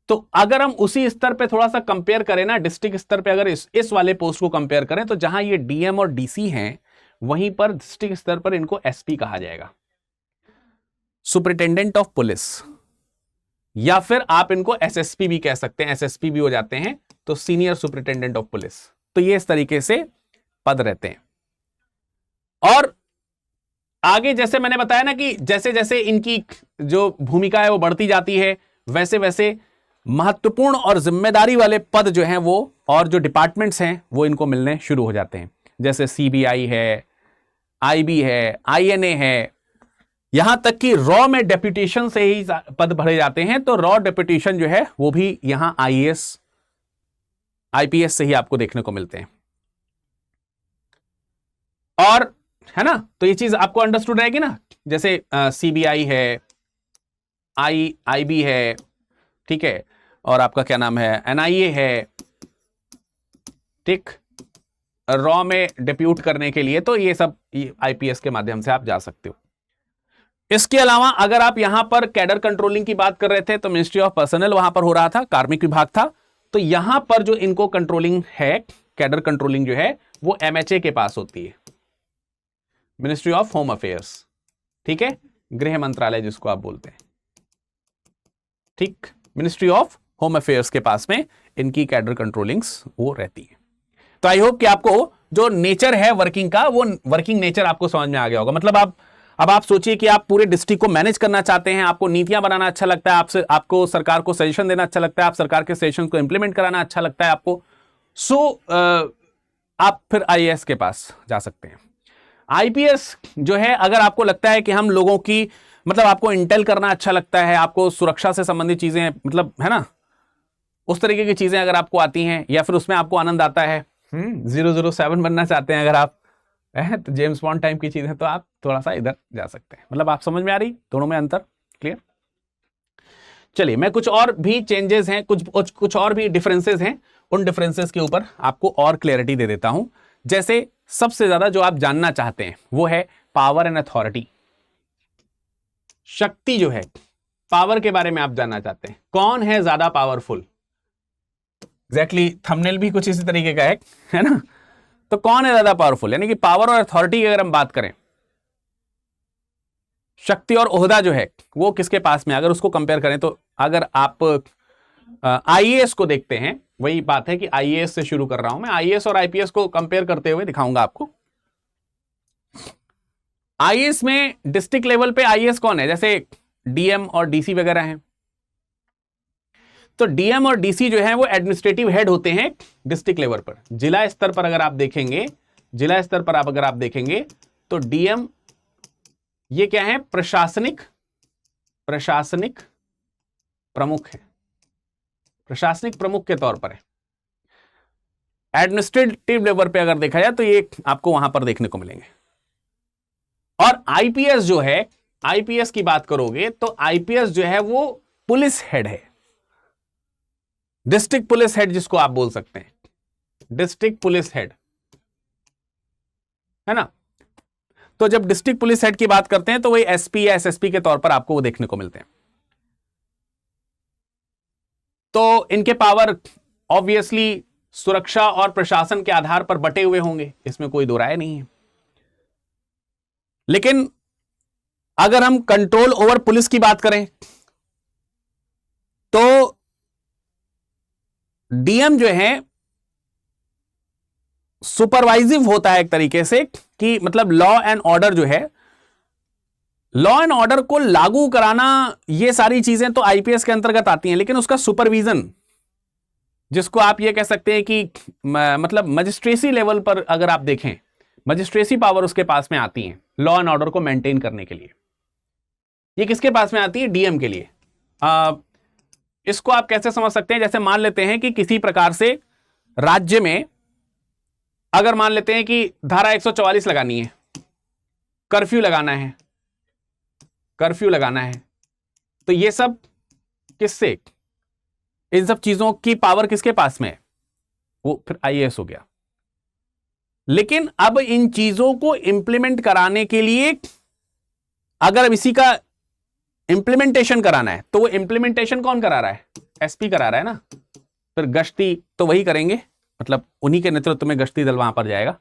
तो अगर हम उसी स्तर पे थोड़ा सा कंपेयर करें ना, डिस्ट्रिक्ट स्तर पे अगर इस वाले पोस्ट को कंपेयर करें, तो जहां ये डीएम और डीसी हैं वहीं पर डिस्ट्रिक्ट स्तर पर इनको एसपी कहा जाएगा, सुपरिटेंडेंट ऑफ पुलिस, या फिर आप इनको एसएसपी भी कह सकते हैं, एसएसपी भी हो जाते हैं, तो सीनियर सुपरिटेंडेंट ऑफ पुलिस। तो ये इस तरीके से पद रहते हैं। और आगे जैसे मैंने बताया ना कि जैसे जैसे इनकी जो भूमिका है वो बढ़ती जाती है, वैसे वैसे महत्वपूर्ण और जिम्मेदारी वाले पद जो हैं वो और जो डिपार्टमेंट्स हैं वो इनको मिलने शुरू हो जाते हैं। जैसे सीबीआई है, आईबी है, आईएनए है, यहां तक कि रॉ में डेप्यूटेशन से ही पद भरे जाते हैं। तो रॉ डेप्यूटेशन जो है वो भी यहां आईएएस आईपीएस से ही आपको देखने को मिलते हैं। और है ना, तो ये चीज आपको अंडरस्टूड रहेगी ना। जैसे सीबीआई है, आईबी है, ठीक है, और आपका क्या नाम है, एनआईए है, ठीक, रॉ में डिप्यूट करने के लिए। तो ये सब आईपीएस के माध्यम से आप जा सकते हो। इसके अलावा अगर आप यहां पर कैडर कंट्रोलिंग की बात कर रहे थे तो मिनिस्ट्री ऑफ पर्सनल वहां पर हो रहा था, कार्मिक विभाग था। तो यहां पर जो इनको कंट्रोलिंग है, कैडर कंट्रोलिंग जो है वो एमएचए के पास होती है, मिनिस्ट्री ऑफ होम अफेयर्स, ठीक है, गृह मंत्रालय जिसको आप बोलते हैं, ठीक, मिनिस्ट्री ऑफ होम अफेयर्स के पास में इनकी कैडर कंट्रोलिंग्स वो रहती है। तो आई होप कि आपको जो नेचर है वर्किंग का, वो वर्किंग नेचर आपको समझ में आ गया होगा। मतलब अब आप सोचिए कि आप पूरे डिस्ट्रिक्ट को मैनेज करना चाहते हैं, आपको नीतियां बनाना अच्छा लगता है, आपको सरकार को सजेशन देना अच्छा लगता है, आप सरकार के सजेशन को इंप्लीमेंट कराना अच्छा लगता है आपको, आप फिर आईएएस के पास जा सकते हैं। आईपीएस जो है, अगर आपको लगता है कि हम लोगों की, मतलब आपको इंटेल करना अच्छा लगता है, आपको सुरक्षा से संबंधित चीजें, मतलब है ना, उस तरीके की चीजें अगर आपको आती हैं, या फिर उसमें आपको आनंद आता है, 007 बनना चाहते हैं अगर आप, तो जेम्स बॉन्ड टाइम की चीज है, तो आप थोड़ा सा इधर जा सकते हैं। मतलब आप समझ में आ रही दोनों में अंतर? क्लियर? चलिए, मैं कुछ और भी चेंजेस हैं, कुछ और भी डिफरेंसेस हैं, उन डिफरेंसेस के ऊपर आपको और क्लियरिटी दे देता हूं। जैसे सबसे ज्यादा जो आप जानना चाहते हैं वो है पावर एंड अथॉरिटी। शक्ति जो है, पावर के बारे में आप जानना चाहते हैं, कौन है ज्यादा पावरफुल। एग्जैक्टली थंबनेल भी कुछ इसी तरीके का है ना? तो कौन है ज्यादा पावरफुल, यानी कि पावर और अथॉरिटी की अगर हम बात करें, शक्ति और ओहदा जो है वो किसके पास में, अगर उसको कंपेयर करें, तो अगर आप आईएएस को देखते हैं, वही बात है कि आईएएस से शुरू कर रहा हूं मैं, आईएएस और आईपीएस को कंपेयर करते हुए दिखाऊंगा आपको। आईएएस में डिस्ट्रिक्ट लेवल पे आईएएस कौन है, जैसे डीएम और डीसी वगैरह हैं। तो डीएम और डीसी जो है वो एडमिनिस्ट्रेटिव हेड होते हैं डिस्ट्रिक्ट लेवल पर। जिला स्तर पर अगर आप देखेंगे, जिला स्तर पर अगर आप देखेंगे तो डीएम ये क्या है, प्रशासनिक प्रमुख है, प्रशासनिक प्रमुख के तौर पर है। एडमिनिस्ट्रेटिव लेवल पे अगर देखा जाए तो ये आपको वहां पर देखने को मिलेंगे। और आईपीएस जो है, आईपीएस की बात करोगे तो आईपीएस जो है वो पुलिस हेड है, डिस्ट्रिक्ट पुलिस हेड जिसको आप बोल सकते हैं, डिस्ट्रिक्ट पुलिस हेड, है ना? तो जब डिस्ट्रिक्ट पुलिस हेड की बात करते हैं तो वही एसपी या एसएसपी के तौर पर आपको वो देखने को मिलते हैं। तो इनके पावर ऑब्वियसली सुरक्षा और प्रशासन के आधार पर बटे हुए होंगे, इसमें कोई दो राय नहीं है। लेकिन अगर हम कंट्रोल ओवर पुलिस की बात करें तो डीएम जो है सुपरवाइजिव होता है एक तरीके से, कि मतलब लॉ एंड ऑर्डर जो है, लॉ एंड ऑर्डर को लागू कराना, ये सारी चीजें तो आईपीएस के अंतर्गत आती हैं, लेकिन उसका सुपरविजन, जिसको आप ये कह सकते हैं कि मतलब मजिस्ट्रेसी लेवल पर अगर आप देखें, मजिस्ट्रेसी पावर उसके पास में आती है लॉ एंड ऑर्डर को मेंटेन करने के लिए। ये किसके पास में आती है? डीएम के लिए। इसको आप कैसे समझ सकते हैं, जैसे मान लेते हैं कि किसी प्रकार से राज्य में अगर मान लेते हैं कि धारा 144 लगानी है, कर्फ्यू लगाना है, कर्फ्यू लगाना है, तो ये सब किससे, इन सब चीजों की पावर किसके पास में है? वो फिर आईएएस हो गया। लेकिन अब इन चीजों को इंप्लीमेंट कराने के लिए अगर इसी का इंप्लीमेंटेशन कराना है तो वो इंप्लीमेंटेशन कौन करा रहा है? एसपी करा रहा है ना। फिर गश्ती तो वही करेंगे, मतलब उन्हीं के नेतृत्व में गश्ती दल वहां पर जाएगा।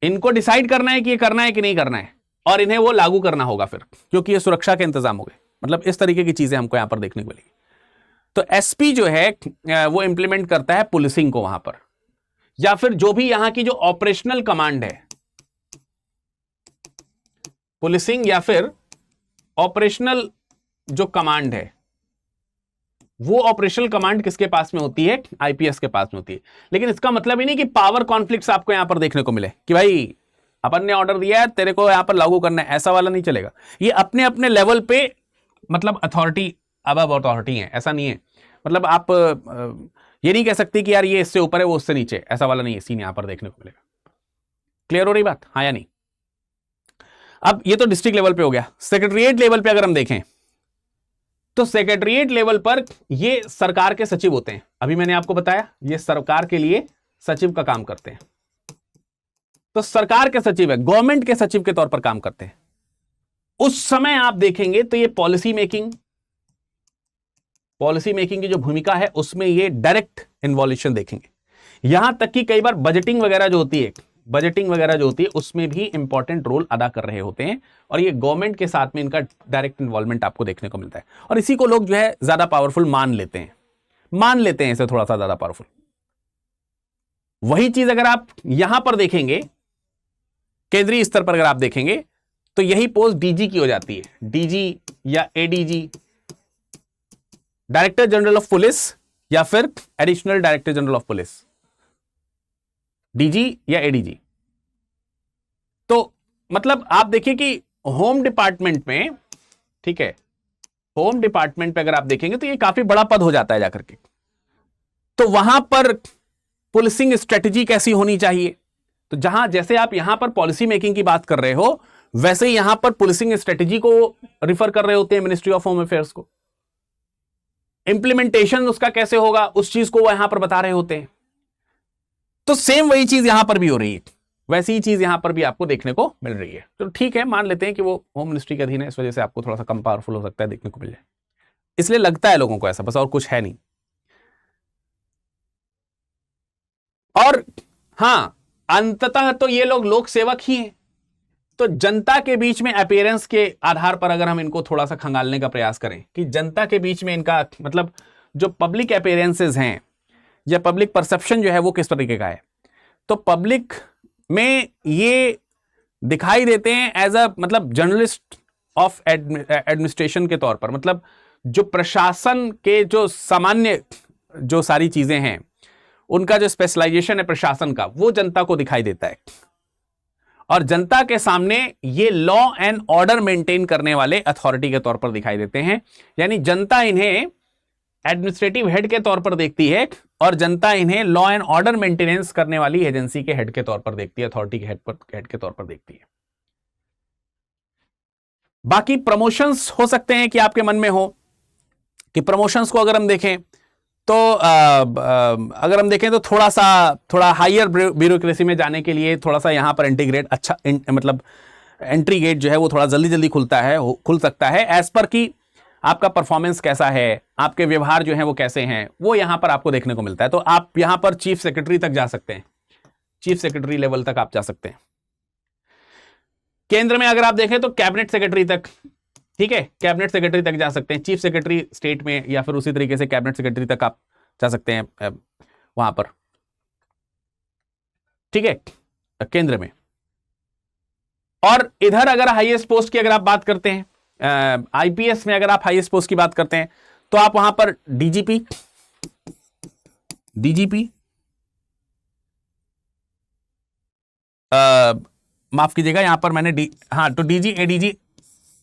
इनको डिसाइड करना है कि ये करना है कि नहीं करना है, और इन्हें वो लागू करना होगा फिर, क्योंकि ये सुरक्षा के इंतजाम हो गए। मतलब इस तरीके की चीजें हमको यहां पर देखने को मिलेगी। तो एसपी जो है वो इंप्लीमेंट करता है पुलिसिंग को वहां पर, या फिर जो भी यहां की जो ऑपरेशनल कमांड है, पुलिसिंग या फिर ऑपरेशनल जो कमांड है, वो ऑपरेशनल कमांड किसके पास में होती है? आईपीएस के पास में होती है। लेकिन इसका मतलब ही नहीं कि पावर कॉन्फ्लिक्ट्स आपको यहां पर देखने को मिले कि भाई अपन ने ऑर्डर दिया है, तेरे को यहां पर लागू करना है, ऐसा वाला नहीं चलेगा। ये अपने अपने लेवल पे मतलब अथॉरिटी, अब अथॉरिटी है, ऐसा नहीं है। मतलब आप ये नहीं कह सकते कि यार ये इससे ऊपर है वो उससे नीचे, ऐसा वाला नहीं है, सीन यहां पर देखने को मिलेगा। क्लियर हो रही बात? हाँ या नहीं? अब ये तो डिस्ट्रिक्ट लेवल पे हो गया। सेक्रेटरीट लेवल पे अगर हम देखें तो सेक्रेटरीट लेवल पर ये सरकार के सचिव होते हैं। अभी मैंने आपको बताया ये सरकार के लिए सचिव का काम करते हैं। तो सरकार के सचिव है, गवर्नमेंट के सचिव के तौर पर काम करते हैं। उस समय आप देखेंगे तो ये पॉलिसी मेकिंग की जो भूमिका है उसमें ये डायरेक्ट इन्वॉल्यूशन देखेंगे। यहां तक कि कई बार बजटिंग वगैरह जो होती है उसमें भी इंपॉर्टेंट रोल अदा कर रहे होते हैं, और ये गवर्नमेंट के साथ में इनका डायरेक्ट इन्वॉल्वमेंट आपको देखने को मिलता है। और इसी को लोग जो है ज्यादा पावरफुल मान लेते हैं इसे थोड़ा सा ज्यादा पावरफुल। वही चीज अगर आप यहां पर देखेंगे, केंद्रीय स्तर पर अगर आप देखेंगे तो यही पोस्ट डीजी की हो जाती है, डीजी या ADG, director general of police या फिर additional director general of police, DG या एडीजी। तो मतलब आप देखिए कि होम डिपार्टमेंट में, ठीक है, होम डिपार्टमेंट पे अगर आप देखेंगे तो ये काफी बड़ा पद हो जाता है जाकर के। तो वहां पर पुलिसिंग स्ट्रेटजी कैसी होनी चाहिए, तो जहां जैसे आप यहां पर पॉलिसी मेकिंग की बात कर रहे हो, वैसे ही यहां पर पुलिसिंग स्ट्रेटेजी को रिफर कर रहे होते हैं, मिनिस्ट्री ऑफ होम अफेयर्स को। इंप्लीमेंटेशन उसका कैसे होगा उस चीज को वो यहां पर बता रहे होते हैं। तो सेम वही चीज यहां पर भी हो रही है, वैसी ही चीज यहां पर भी आपको देखने को मिल रही है। तो ठीक है, मान लेते हैं कि वो होम मिनिस्ट्री के अधीन है, इस वजह से आपको थोड़ा सा कम पावरफुल हो सकता है, देखने को मिल जाए, इसलिए लगता है लोगों को ऐसा, बस और कुछ है नहीं। और हां, अंततः तो ये लोग लोक सेवक ही हैं, तो जनता के बीच में अपीयरेंस के आधार पर अगर हम इनको थोड़ा सा खंगालने का प्रयास करें कि जनता के बीच में इनका मतलब जो पब्लिक अपीयरेंसेस हैं या पब्लिक परसेप्शन जो है वो किस तरीके का है, तो पब्लिक में ये दिखाई देते हैं एज अ मतलब जर्नलिस्ट ऑफ एडमिनिस्ट्रेशन के तौर पर, मतलब जो प्रशासन के जो सामान्य जो सारी चीजें हैं उनका जो स्पेशलाइजेशन है प्रशासन का, वो जनता को दिखाई देता है। और जनता के सामने ये लॉ एंड ऑर्डर मेंटेन करने वाले अथॉरिटी के तौर पर दिखाई देते हैं, यानी जनता इन्हें एडमिनिस्ट्रेटिव हेड के तौर पर देखती है और जनता इन्हें लॉ एंड ऑर्डर मेंटेनेंस करने वाली एजेंसी के हेड के तौर पर देखती है, अथॉरिटी के हेड के तौर पर देखती है। बाकी प्रमोशंस हो सकते हैं कि आपके मन में हो कि प्रमोशंस को अगर हम देखें तो अगर हम देखें तो थोड़ा हायर ब्यूरोक्रेसी में जाने के लिए थोड़ा सा यहां पर इंटीग्रेट अच्छा मतलब एंट्री गेट जो है वो थोड़ा जल्दी खुल सकता है, एज पर कि आपका परफॉर्मेंस कैसा है, आपके व्यवहार जो है वो कैसे हैं, वो यहां पर आपको देखने को मिलता है। तो आप यहां पर चीफ सेक्रेटरी तक जा सकते हैं, चीफ सेक्रेटरी लेवल तक आप जा सकते हैं। केंद्र में अगर आप देखें तो कैबिनेट सेक्रेटरी तक, ठीक है, कैबिनेट सेक्रेटरी तक जा सकते हैं, चीफ सेक्रेटरी स्टेट में या फिर उसी तरीके से कैबिनेट सेक्रेटरी तक आप जा सकते हैं वहां पर, ठीक है, केंद्र में। और इधर अगर हाईएस्ट पोस्ट की अगर आप बात करते हैं, आईपीएस में अगर आप हाईएस्ट पोस्ट की बात करते हैं तो आप वहां पर डीजीपी माफ कीजिएगा, यहां पर मैंने तो डीजी, एडीजी,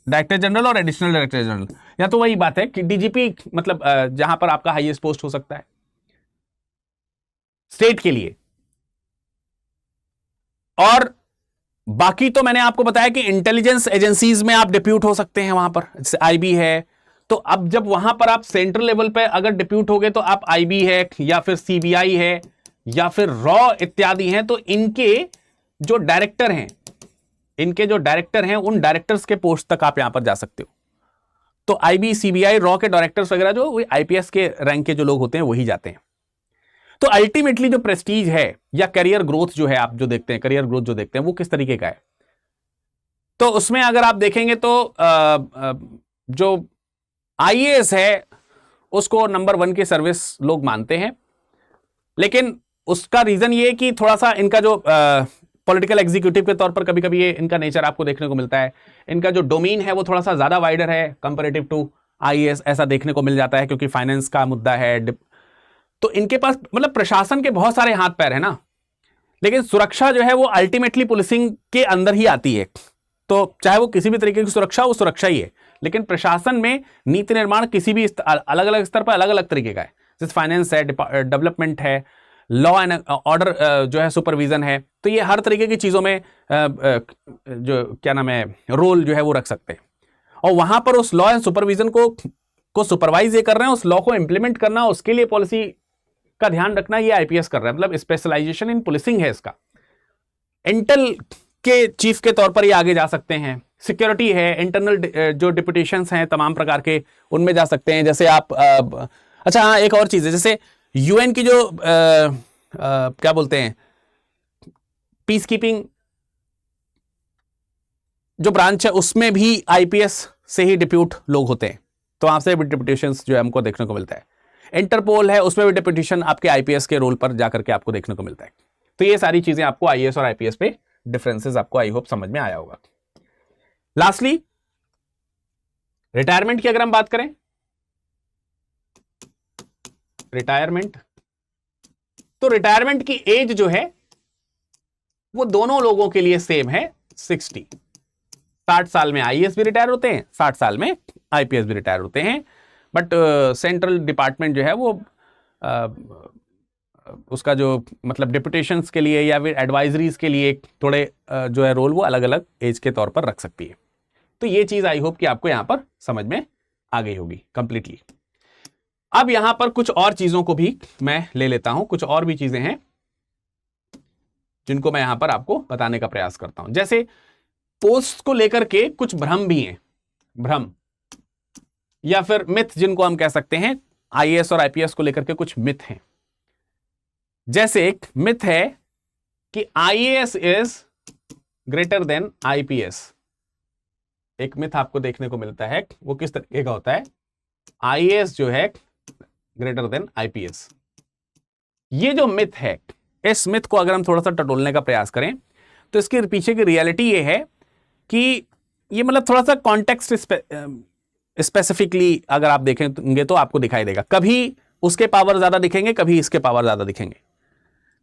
डायरेक्टर जनरल और एडिशनल डायरेक्टर जनरल, या तो वही बात है कि डीजीपी मतलब जहां पर आपका हाईएस्ट पोस्ट हो सकता है स्टेट के लिए। और बाकी तो मैंने आपको बताया कि इंटेलिजेंस एजेंसीज में आप डिप्यूट हो सकते हैं वहां पर, जैसे आईबी है। तो अब जब वहां पर आप सेंट्रल लेवल पे अगर डिप्यूट हो गए तो आप आईबी है या फिर सीबीआई है या फिर रॉ इत्यादि हैं, तो इनके जो डायरेक्टर हैं उन डायरेक्टर्स के पोस्ट तक आप यहां पर जा सकते हो। तो आईबी, सीबीआई, रॉ के डायरेक्टर्स वगैरह जो आईपीएस के रैंक के जो लोग होते हैं वही जाते हैं। तो अल्टीमेटली जो प्रेस्टीज है या करियर ग्रोथ जो है, आप जो देखते हैं करियर ग्रोथ जो देखते हैं वो किस तरीके का है, तो उसमें अगर आप देखेंगे तो जो आईएएस है उसको नंबर 1 की सर्विस लोग मानते हैं, लेकिन उसका रीजन ये कि थोड़ा सा इनका जो पॉलिटिकल एग्जीक्यूटिव के तौर पर कभी कभी ये इनका नेचर आपको देखने को मिलता है, इनका जो डोमेन है वो थोड़ा सा ज्यादा वाइडर है कंपैरेटिव टू आईएएस, ऐसा देखने को मिल जाता है, क्योंकि फाइनेंस का मुद्दा है। तो इनके पास मतलब प्रशासन के बहुत सारे हाथ पैर है ना, लेकिन सुरक्षा जो है वो अल्टीमेटली पुलिसिंग के अंदर ही आती है। तो चाहे वो किसी भी तरीके की सुरक्षा, वो सुरक्षा ही है, लेकिन प्रशासन में नीति निर्माण किसी भी अलग अलग स्तर पर अलग अलग तरीके का है, जैसे फाइनेंस है, डेवलपमेंट है, लॉ एंड ऑर्डर जो है, सुपरविजन है। तो ये हर तरीके की चीजों में जो क्या नाम है रोल जो है वो रख सकते हैं। और वहां पर उस लॉ एंड सुपरविजन को सुपरवाइज ये कर रहे हैं, उस लॉ को इंप्लीमेंट करना, उसके लिए पॉलिसी का ध्यान रखना, ये आईपीएस कर रहा है, मतलब स्पेशलाइजेशन इन पुलिसिंग है इसका। इंटेल के चीफ के तौर पर ये आगे जा सकते हैं, सिक्योरिटी है, इंटरनल जो डिप्यूटेशंस हैं तमाम प्रकार के, उनमें जा सकते हैं। जैसे आप अच्छा हाँ, एक और चीज है, जैसे यूएन की जो क्या बोलते हैं पीस कीपिंग जो ब्रांच है, उसमें भी आईपीएस से ही डिप्यूट लोग होते हैं, तो वहां से भी डिप्यूटेशंस जो है हमको देखने को मिलता है। इंटरपोल है, उसमें भी डिप्यूटेशन आपके आईपीएस के रोल पर जाकर के आपको देखने को मिलता है। तो ये सारी चीजें आपको आईएएस और आईपीएस पे डिफरेंसेस आपको आई होप समझ में आया होगा। लास्टली रिटायरमेंट की अगर हम बात करें, रिटायरमेंट, तो रिटायरमेंट की एज जो है वो दोनों लोगों के लिए सेम है, 60। 60 साल में आईएएस भी रिटायर होते हैं, 60 साल में आईपीएस भी रिटायर होते हैं। बट सेंट्रल डिपार्टमेंट जो है वो उसका जो मतलब डिप्यूटेशंस के लिए या फिर एडवाइजरीज के लिए थोड़े जो है रोल वो अलग अलग एज के तौर पर रख सकती है। तो ये चीज आई होप कि आपको यहां पर समझ में आ गई होगी कंप्लीटली। अब यहां पर कुछ और चीजों को भी मैं ले लेता हूं, कुछ और भी चीजें हैं जिनको मैं यहां पर आपको बताने का प्रयास करता हूं। जैसे पोस्ट को लेकर के कुछ भ्रम भी हैं, भ्रम या फिर मिथ जिनको हम कह सकते हैं। आईएएस और आईपीएस को लेकर के कुछ मिथ हैं। जैसे एक मिथ है कि IAS is greater than IPS. एक मिथ आपको देखने को मिलता है, वो किस तरीके का होता है, आईएएस जो है ग्रेटर देन आईपीएस। ये जो मिथ है, इस मिथ को अगर हम थोड़ा सा टटोलने का प्रयास करें तो इसके पीछे की रियलिटी ये है कि ये मतलब थोड़ा सा कॉन्टेक्स्ट स्पेसिफिकली अगर आप देखेंगे तो आपको दिखाई देगा। कभी उसके पावर ज्यादा दिखेंगे, कभी इसके पावर ज्यादा दिखेंगे।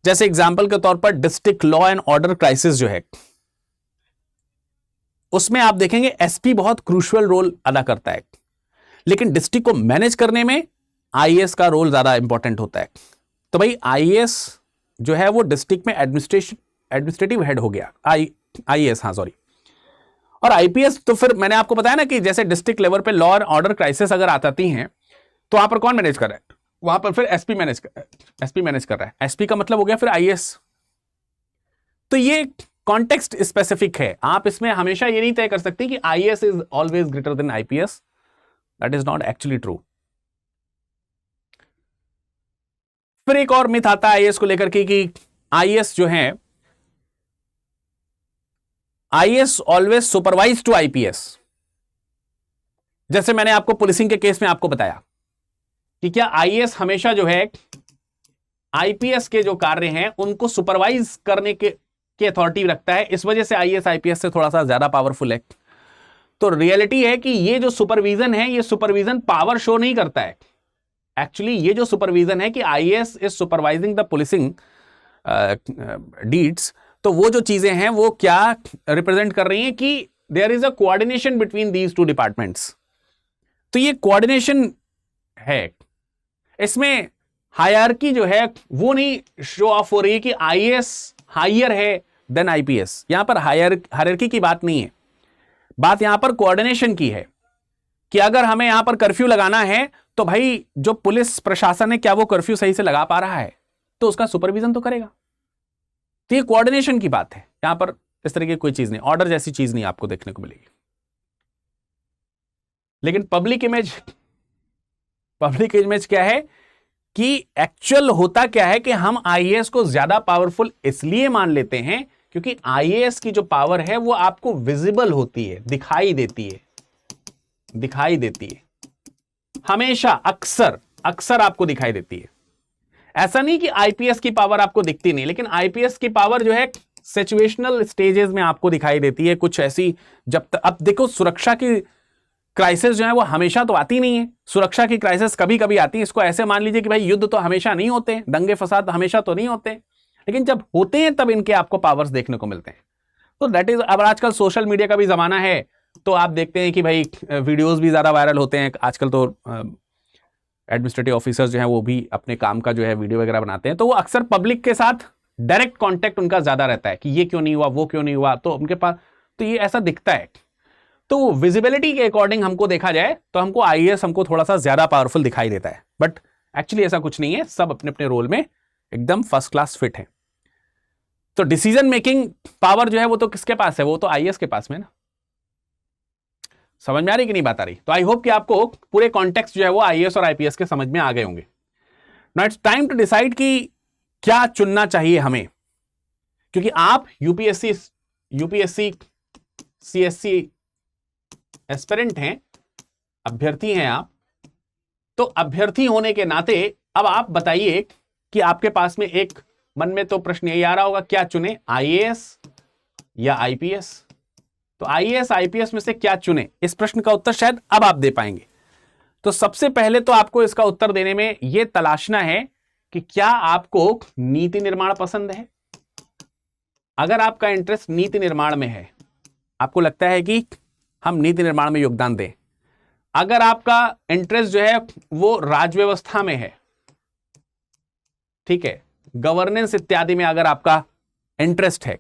जैसे एग्जाम्पल के तौर पर district law and order crisis जो है, उसमें आप देखेंगे एसपी बहुत क्रूशियल रोल अदा करता है, लेकिन डिस्ट्रिक्ट को मैनेज करने में आईएएस का रोल ज्यादा इंपॉर्टेंट होता है। तो भाई आईएएस जो है वो डिस्ट्रिक्ट में एडमिनिस्ट्रेटिव हेड हो गया, आईएएस, हाँ सॉरी। और आईपीएस तो फिर मैंने आपको बताया ना कि जैसे डिस्ट्रिक्ट लेवल पे लॉ एंड ऑर्डर क्राइसिस अगर आती हैं तो वहां पर कौन मैनेज कर रहा है, वहां पर फिर एसपी मैनेज कर रहा है। एसपी का मतलब हो गया फिर आईएएस। तो ये कॉन्टेक्स्ट स्पेसिफिक है, आप इसमें हमेशा ये नहीं तय कर सकते कि IAS is always greater than IPS. That is not actually true. फिर एक और मिथ आता है आईएएस को लेकर के कि आईएएस जो है, IAS always supervise to IPS. जैसे मैंने आपको पुलिसिंग के केस में आपको बताया कि क्या आईएएस हमेशा जो है आईपीएस के जो कार्य हैं उनको सुपरवाइज करने की अथॉरिटी रखता है, इस वजह से आईएएस आईपीएस से थोड़ा सा ज्यादा पावरफुल है। तो रियलिटी है कि ये जो सुपरविजन है, ये सुपरविजन पावर शो नहीं करता है। एक्चुअली ये जो सुपरविजन है कि IAS is supervising the policing deeds, तो वो जो चीजें हैं वो क्या रिप्रेजेंट कर रही हैं कि there is a coordination between these two departments. तो ये कोऑर्डिनेशन है, इसमें हायरार्की जो है वो नहीं शो ऑफ हो रही है कि आईएएस हायर है देन आईपीएस। यहां पर हायरार्की की बात नहीं है, बात यहां पर कोऑर्डिनेशन की है कि अगर हमें यहां पर कर्फ्यू लगाना है तो भाई जो पुलिस प्रशासन है क्या वो कर्फ्यू सही से लगा पा रहा है, तो उसका सुपरविजन तो करेगा। तो ये कोऑर्डिनेशन की बात है, यहां पर इस तरह की कोई चीज नहीं, ऑर्डर जैसी चीज नहीं आपको देखने को मिलेगी। लेकिन पब्लिक इमेज क्या है कि एक्चुअल होता क्या है कि हम आईएएस को ज्यादा पावरफुल इसलिए मान लेते हैं क्योंकि आईएएस की जो पावर है वो आपको विजिबल होती है, दिखाई देती है हमेशा, अक्सर आपको दिखाई देती है। ऐसा नहीं कि आईपीएस की पावर आपको दिखती नहीं, लेकिन आईपीएस की पावर जो है सिचुएशनल स्टेजेस में आपको दिखाई देती है, कुछ ऐसी अब देखो सुरक्षा की क्राइसिस जो है वो हमेशा तो आती नहीं है, सुरक्षा की क्राइसिस कभी कभी आती है। इसको ऐसे मान लीजिए कि भाई युद्ध तो हमेशा नहीं होते, दंगे फसाद हमेशा तो नहीं होते, लेकिन जब होते हैं तब इनके आपको पावर्स देखने को मिलते हैं। तो दैट इज, अब आजकल सोशल मीडिया का भी जमाना है, तो आप देखते हैं कि भाई वीडियोस भी ज्यादा वायरल होते हैं आजकल। तो एडमिनिस्ट्रेटिव ऑफिसर्स जो है वो भी अपने काम का जो है वीडियो वगैरह बनाते हैं, तो वो अक्सर पब्लिक के साथ डायरेक्ट कांटेक्ट उनका ज्यादा रहता है कि ये क्यों नहीं हुआ, वो क्यों नहीं हुआ, तो उनके पास तो ये ऐसा दिखता है। तो विजिबिलिटी के अकॉर्डिंग हमको देखा जाए तो हमको आईएएस हमको थोड़ा सा ज्यादा पावरफुल दिखाई देता है, बट एक्चुअली ऐसा कुछ नहीं है, सब अपने अपने रोल में एकदम फर्स्ट क्लास फिट है। तो डिसीजन मेकिंग पावर जो है वो तो किसके पास है, वो तो आईएएस के पास में ना। समझ में आ रही कि नहीं बात आ रही? तो आई होप कि आपको पूरे कॉन्टेक्स्ट जो है वो आईएएस और आईपीएस के समझ में आ गए होंगे। Now it's time to decide कि क्या चुनना चाहिए हमें, क्योंकि आप यूपीएससी सीएससी एस्पिरेंट हैं, अभ्यर्थी हैं आप। तो अभ्यर्थी होने के नाते अब आप बताइए कि आपके पास में एक मन में तो प्रश्न यही आ रहा होगा, क्या चुने, आईएएस या आईपीएस? तो आईएएस आईपीएस में से क्या चुने, इस प्रश्न का उत्तर शायद अब आप दे पाएंगे। तो सबसे पहले तो आपको इसका उत्तर देने में यह तलाशना है कि क्या आपको नीति निर्माण पसंद है। अगर आपका इंटरेस्ट नीति निर्माण में है, आपको लगता है कि हम नीति निर्माण में योगदान दें, अगर आपका इंटरेस्ट जो है वो राज व्यवस्था में है, ठीक है, गवर्नेंस इत्यादि में अगर आपका इंटरेस्ट है,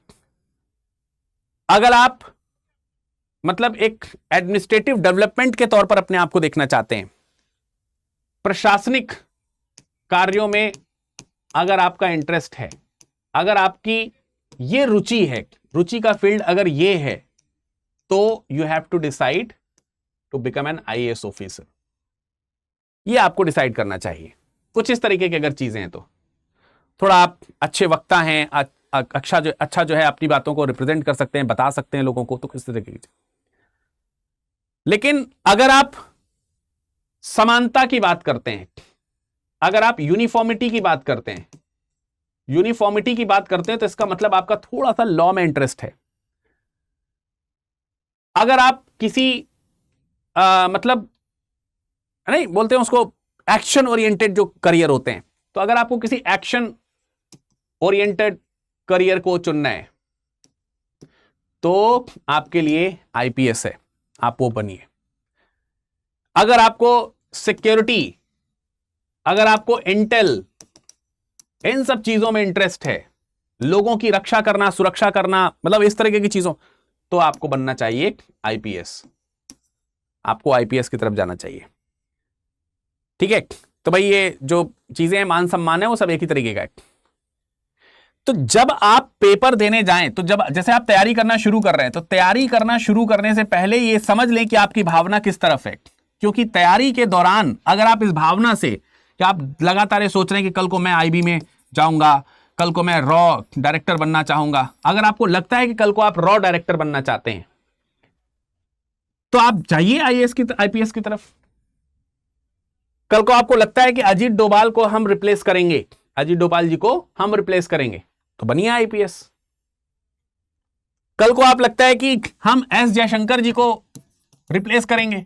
अगर आप मतलब एक एडमिनिस्ट्रेटिव डेवलपमेंट के तौर पर अपने आप को देखना चाहते हैं, प्रशासनिक कार्यों में अगर आपका इंटरेस्ट है, अगर आपकी ये रुचि है, रुचि का फील्ड अगर ये है, तो you have to decide to become an IAS officer. ये आपको डिसाइड करना चाहिए। कुछ इस तरीके की अगर चीजें हैं तो थोड़ा आप अच्छे वक्ता हैं, अच्छा जो है अपनी बातों को रिप्रेजेंट कर सकते हैं, बता सकते हैं लोगों को, तो किस तरीके की। लेकिन अगर आप समानता की बात करते हैं, अगर आप यूनिफॉर्मिटी की बात करते हैं, तो इसका मतलब आपका थोड़ा सा लॉ में इंटरेस्ट है। अगर आप किसी मतलब नहीं बोलते हैं उसको, एक्शन ओरिएंटेड जो करियर होते हैं, तो अगर आपको किसी एक्शन ओरिएंटेड करियर को चुनना है तो आपके लिए आईपीएस है, आप वो बनिए। अगर आपको सिक्योरिटी, अगर आपको इंटेल, इन सब चीजों में इंटरेस्ट है, लोगों की रक्षा करना, सुरक्षा करना, मतलब इस तरीके की चीजों, तो आपको बनना चाहिए आईपीएस। आपको आईपीएस की तरफ जाना चाहिए। ठीक है, तो भाई ये जो चीजें हैं, मान सम्मान है, वो सब एक ही तरीके का है। तो जब आप पेपर देने जाएं, तो जब जैसे आप तैयारी करना शुरू कर रहे हैं, तो तैयारी करना शुरू करने से पहले ये समझ लें कि आपकी भावना किस तरफ है। क्योंकि तैयारी के दौरान अगर आप इस भावना से कि आप लगातार ये सोच रहे हैं कि कल को मैं आईबी में जाऊंगा, कल को मैं रॉ डायरेक्टर बनना चाहूंगा, अगर आपको लगता है कि कल को आप रॉ डायरेक्टर बनना चाहते हैं, तो आप जाइए आईपीएस की तरफ। कल को आपको लगता है कि अजीत डोभाल को हम रिप्लेस करेंगे, अजीत डोभाल जी को हम रिप्लेस करेंगे, तो बनिए आईपीएस। कल को आप लगता है कि हम एस जयशंकर जी को रिप्लेस करेंगे,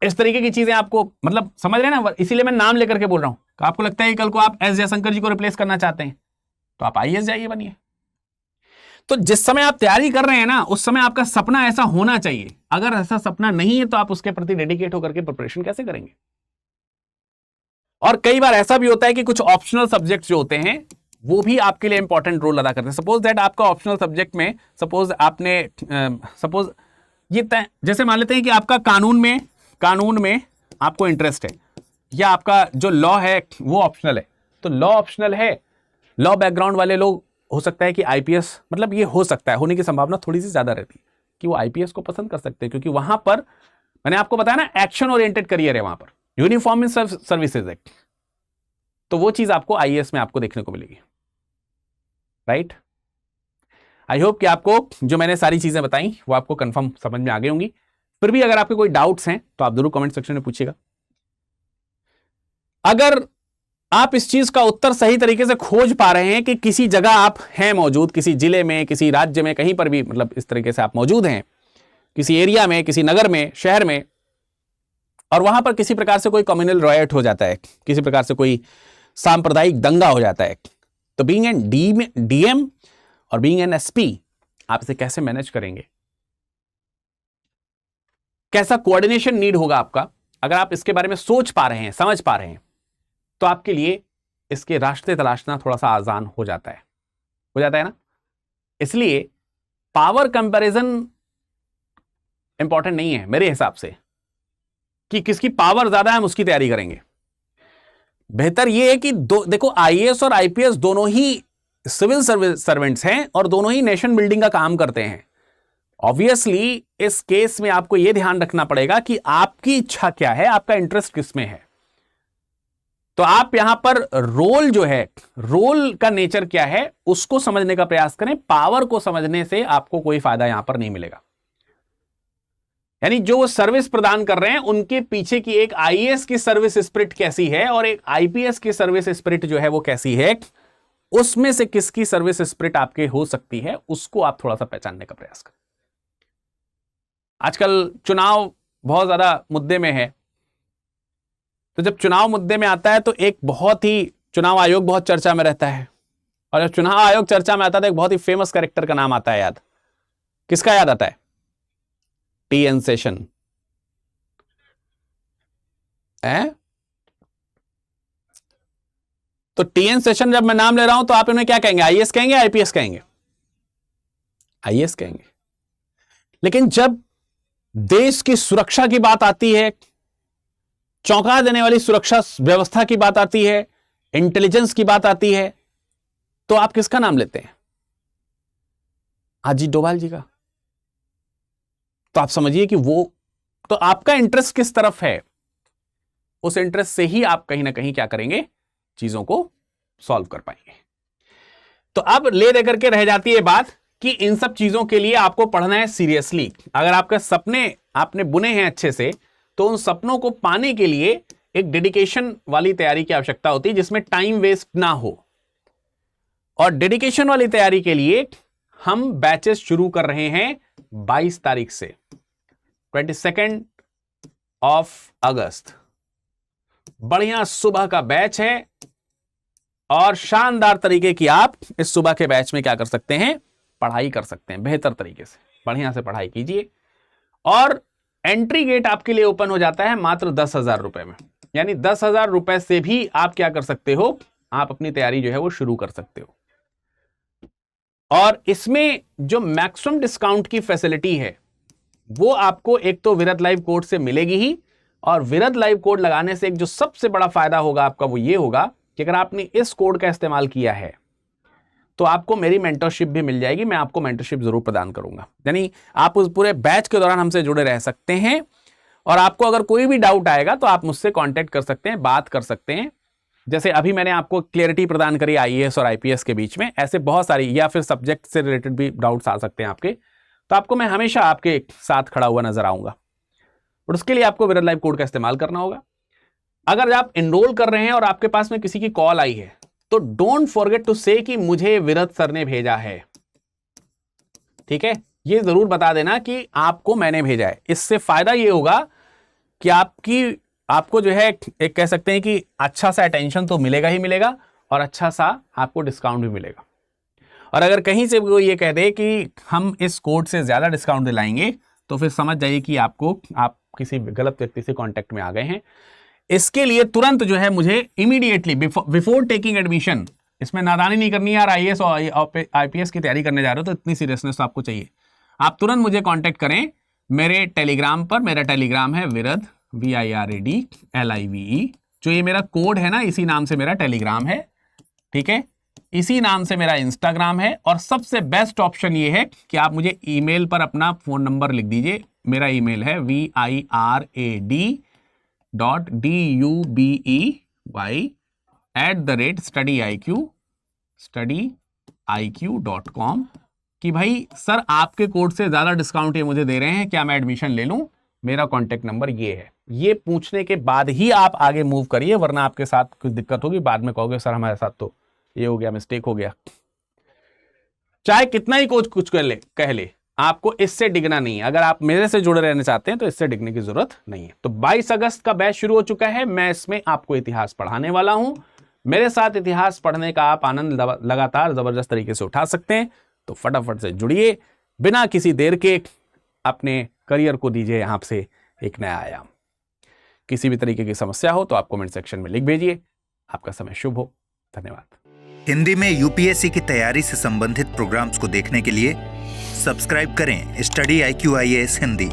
इस तरीके की चीजें आपको मतलब समझ रहे हैं ना, इसीलिए मैं नाम लेकर के बोल रहा हूं। आपको लगता है कि कल को आप एस जयशंकर जी को रिप्लेस करना चाहते हैं, तो आप आईएएस जाइए, बनिए। तो जिस समय आप तैयारी कर रहे हैं ना, उस समय आपका सपना ऐसा होना चाहिए। अगर ऐसा सपना नहीं है तो आप उसके प्रति डेडिकेट होकर के प्रिपरेशन कैसे करेंगे। और कई बार ऐसा भी होता है कि कुछ ऑप्शनल सब्जेक्ट जो होते हैं वो भी आपके लिए इंपॉर्टेंट रोल अदा करते हैं। सपोज दैट आपका ऑप्शनल सब्जेक्ट में सपोज ये जैसे मान लेते हैं कि आपका कानून में आपको इंटरेस्ट है, या आपका जो लॉ है वो ऑप्शनल है। तो लॉ ऑप्शनल है, लॉ बैकग्राउंड वाले लोग हो सकता है कि आईपीएस, मतलब ये हो सकता है, होने की संभावना थोड़ी सी ज्यादा रहती है कि वो आईपीएस को पसंद कर सकते हैं, क्योंकि वहां पर मैंने आपको बताया ना, एक्शन ओरिएंटेड करियर है वहां पर, यूनिफॉर्म सर्विसेज एक्ट, तो वो चीज आपको आईएएस में आपको देखने को मिलेगी। राइट, आई होप कि आपको जो मैंने सारी चीजें बताई वो आपको कंफर्म समझ में आ गई होंगी। फिर भी अगर आपके कोई डाउट्स हैं तो आप जरूर कमेंट सेक्शन में पूछिएगा। अगर आप इस चीज का उत्तर सही तरीके से खोज पा रहे हैं कि किसी जगह आप हैं मौजूद, किसी जिले में, किसी राज्य में, कहीं पर भी, मतलब इस तरीके से आप मौजूद हैं, किसी एरिया में, किसी नगर में, शहर में, और वहां पर किसी प्रकार से कोई कम्युनल रायट हो जाता है, किसी प्रकार से कोई सांप्रदायिक दंगा हो जाता है, तो बीइंग एन डीएम और बीइंग एन एसपी, आप इसे कैसे मैनेज करेंगे, कैसा कोऑर्डिनेशन नीड होगा आपका। अगर आप इसके बारे में सोच पा रहे हैं, समझ पा रहे हैं, तो आपके लिए इसके रास्ते तलाशना थोड़ा सा आसान हो जाता है ना। इसलिए पावर कंपैरिजन इंपॉर्टेंट नहीं है मेरे हिसाब से कि किसकी पावर ज्यादा है हम उसकी तैयारी करेंगे। बेहतर यह है कि देखो, आईएएस और आईपीएस दोनों ही सिविल सर्वेंट्स हैं और दोनों ही नेशन बिल्डिंग का काम करते हैं। ऑब्वियसली इस केस में आपको यह ध्यान रखना पड़ेगा कि आपकी इच्छा क्या है, आपका इंटरेस्ट किसमें है। तो आप यहां पर रोल जो है, रोल का नेचर क्या है, उसको समझने का प्रयास करें। पावर को समझने से आपको कोई फायदा यहां पर नहीं मिलेगा। यानी जो वो सर्विस प्रदान कर रहे हैं उनके पीछे की एक आईएएस की सर्विस स्पिरिट कैसी है और एक आईपीएस की सर्विस स्पिरिट जो है वो कैसी है, उसमें से किसकी सर्विस स्पिरिट आपके हो सकती है, उसको आप थोड़ा सा पहचानने का प्रयास करें। आजकल चुनाव बहुत ज्यादा मुद्दे में है, तो जब चुनाव मुद्दे में आता है तो एक बहुत ही, चुनाव आयोग बहुत चर्चा में रहता है, और जब चुनाव आयोग चर्चा में आता है तो एक बहुत ही फेमस कैरेक्टर का नाम आता है। याद किसका याद आता है? टीएन सेशन है। तो टीएन सेशन जब मैं नाम ले रहा हूं तो आप इन्हें क्या कहेंगे, आईएएस कहेंगे, आईपीएस कहेंगे? आईएएस कहेंगे। लेकिन जब देश की सुरक्षा की बात आती है, चौंका देने वाली सुरक्षा व्यवस्था की बात आती है, इंटेलिजेंस की बात आती है, तो आप किसका नाम लेते हैं? अजीत डोभाल जी का। तो आप समझिए कि वो, तो आपका इंटरेस्ट किस तरफ है, उस इंटरेस्ट से ही आप कहीं ना कहीं क्या करेंगे, चीजों को सॉल्व कर पाएंगे। तो अब ले दे करके रह जाती है बात कि इन सब चीजों के लिए आपको पढ़ना है सीरियसली। अगर आपके सपने आपने बुने हैं अच्छे से, तो उन सपनों को पाने के लिए एक डेडिकेशन वाली तैयारी की आवश्यकता होती है, जिसमें टाइम वेस्ट ना हो। और डेडिकेशन वाली तैयारी के लिए हम बैचेस शुरू कर रहे हैं 22 तारीख से, 22 अगस्त। बढ़िया सुबह का बैच है और शानदार तरीके की आप इस सुबह के बैच में क्या कर सकते हैं, पढ़ाई कर सकते हैं बेहतर तरीके से। बढ़िया से पढ़ाई कीजिए और एंट्री गेट आपके लिए ओपन हो जाता है मात्र 10,000 रुपए में। यानी 10,000 रुपए से भी आप क्या कर सकते हो, आप अपनी तैयारी जो है वो शुरू कर सकते हो। और इसमें जो मैक्सिमम डिस्काउंट की फैसिलिटी है वो आपको एक तो विरद लाइव कोड से मिलेगी ही, और विरद लाइव कोड लगाने से एक जो सबसे बड़ा फायदा होगा आपका वो ये होगा कि अगर आपने इस कोड का इस्तेमाल किया है तो आपको मेरी मेंटरशिप भी मिल जाएगी। मैं आपको मेंटरशिप जरूर प्रदान करूंगा। यानी आप उस पूरे बैच के दौरान हमसे जुड़े रह सकते हैं और आपको अगर कोई भी डाउट आएगा तो आप मुझसे कांटेक्ट कर सकते हैं, बात कर सकते हैं। जैसे अभी मैंने आपको क्लियरिटी प्रदान करी आईएएस और आईपीएस के बीच में, ऐसे बहुत सारी, या फिर सब्जेक्ट से रिलेटेड भी डाउट्स आ सकते हैं आपके, तो आपको मैं हमेशा आपके साथ खड़ा हुआ नजर आऊंगा। और उसके लिए आपको विरद लाइव कोड का इस्तेमाल करना होगा। अगर आप एनरोल कर रहे हैं और आपके पास में किसी की कॉल आई है तो डोंट फॉरगेट टू से कि मुझे विरद सर ने भेजा है। ठीक है, ये जरूर बता देना कि आपको मैंने भेजा है। इससे फायदा ये होगा कि आपको जो है एक कह सकते हैं कि अच्छा सा अटेंशन तो मिलेगा ही मिलेगा और अच्छा सा आपको डिस्काउंट भी मिलेगा। और अगर कहीं से वो ये कह दे कि हम इस कोड से ज्यादा डिस्काउंट दिलाएंगे तो फिर समझ जाइए कि आप किसी गलत व्यक्ति से कांटेक्ट में आ गए हैं। इसके लिए तुरंत जो है मुझे इमीडिएटली बिफोर टेकिंग एडमिशन, इसमें नादानी नहीं करनी यार, आईएएस और आईपीएस की तैयारी करने जा रहे हो तो इतनी सीरियसनेस तो आपको चाहिए। आप तुरंत मुझे कांटेक्ट करें मेरे टेलीग्राम पर। मेरा टेलीग्राम है विरद VIRAD LIVE। जो ये मेरा कोड है ना, इसी नाम से मेरा टेलीग्राम है। ठीक है, इसी नाम से मेरा इंस्टाग्राम है। और सबसे बेस्ट ऑप्शन ये है कि आप मुझे ईमेल पर अपना फोन नंबर लिख दीजिए। मेरा ईमेल है virad.dubey@studiiq.com कि भाई सर आपके कोड से ज्यादा डिस्काउंट ये मुझे दे रहे हैं, क्या मैं एडमिशन ले लूं? मेरा कॉन्टेक्ट नंबर ये है। ये पूछने के बाद ही आप आगे मूव करिए, वरना आपके साथ कुछ दिक्कत होगी। बाद में कहोगे सर हमारे साथ तो ये हो गया, मिस्टेक हो गया। चाहे कितना ही कोच कुछ कह ले, आपको इससे डिगना नहीं है। अगर आप मेरे से जुड़े रहना चाहते हैं तो इससे डिगने की जरूरत नहीं है। तो 22 अगस्त का बैच शुरू हो चुका है। मैं इसमें आपको इतिहास पढ़ाने वाला हूं। मेरे साथ इतिहास पढ़ने का आप आनंद लगातार जबरदस्त तरीके से उठा सकते हैं। तो फटाफट से जुड़िए, बिना किसी देर के अपने करियर को दीजिए यहां से एक नया आयाम। किसी भी तरीके की समस्या हो तो आप कमेंट सेक्शन में लिख भेजिए। आपका समय शुभ हो। धन्यवाद। हिंदी में यूपीएससी की तैयारी से संबंधित प्रोग्राम्स को देखने के लिए सब्सक्राइब करें स्टडी IQ IAS हिंदी।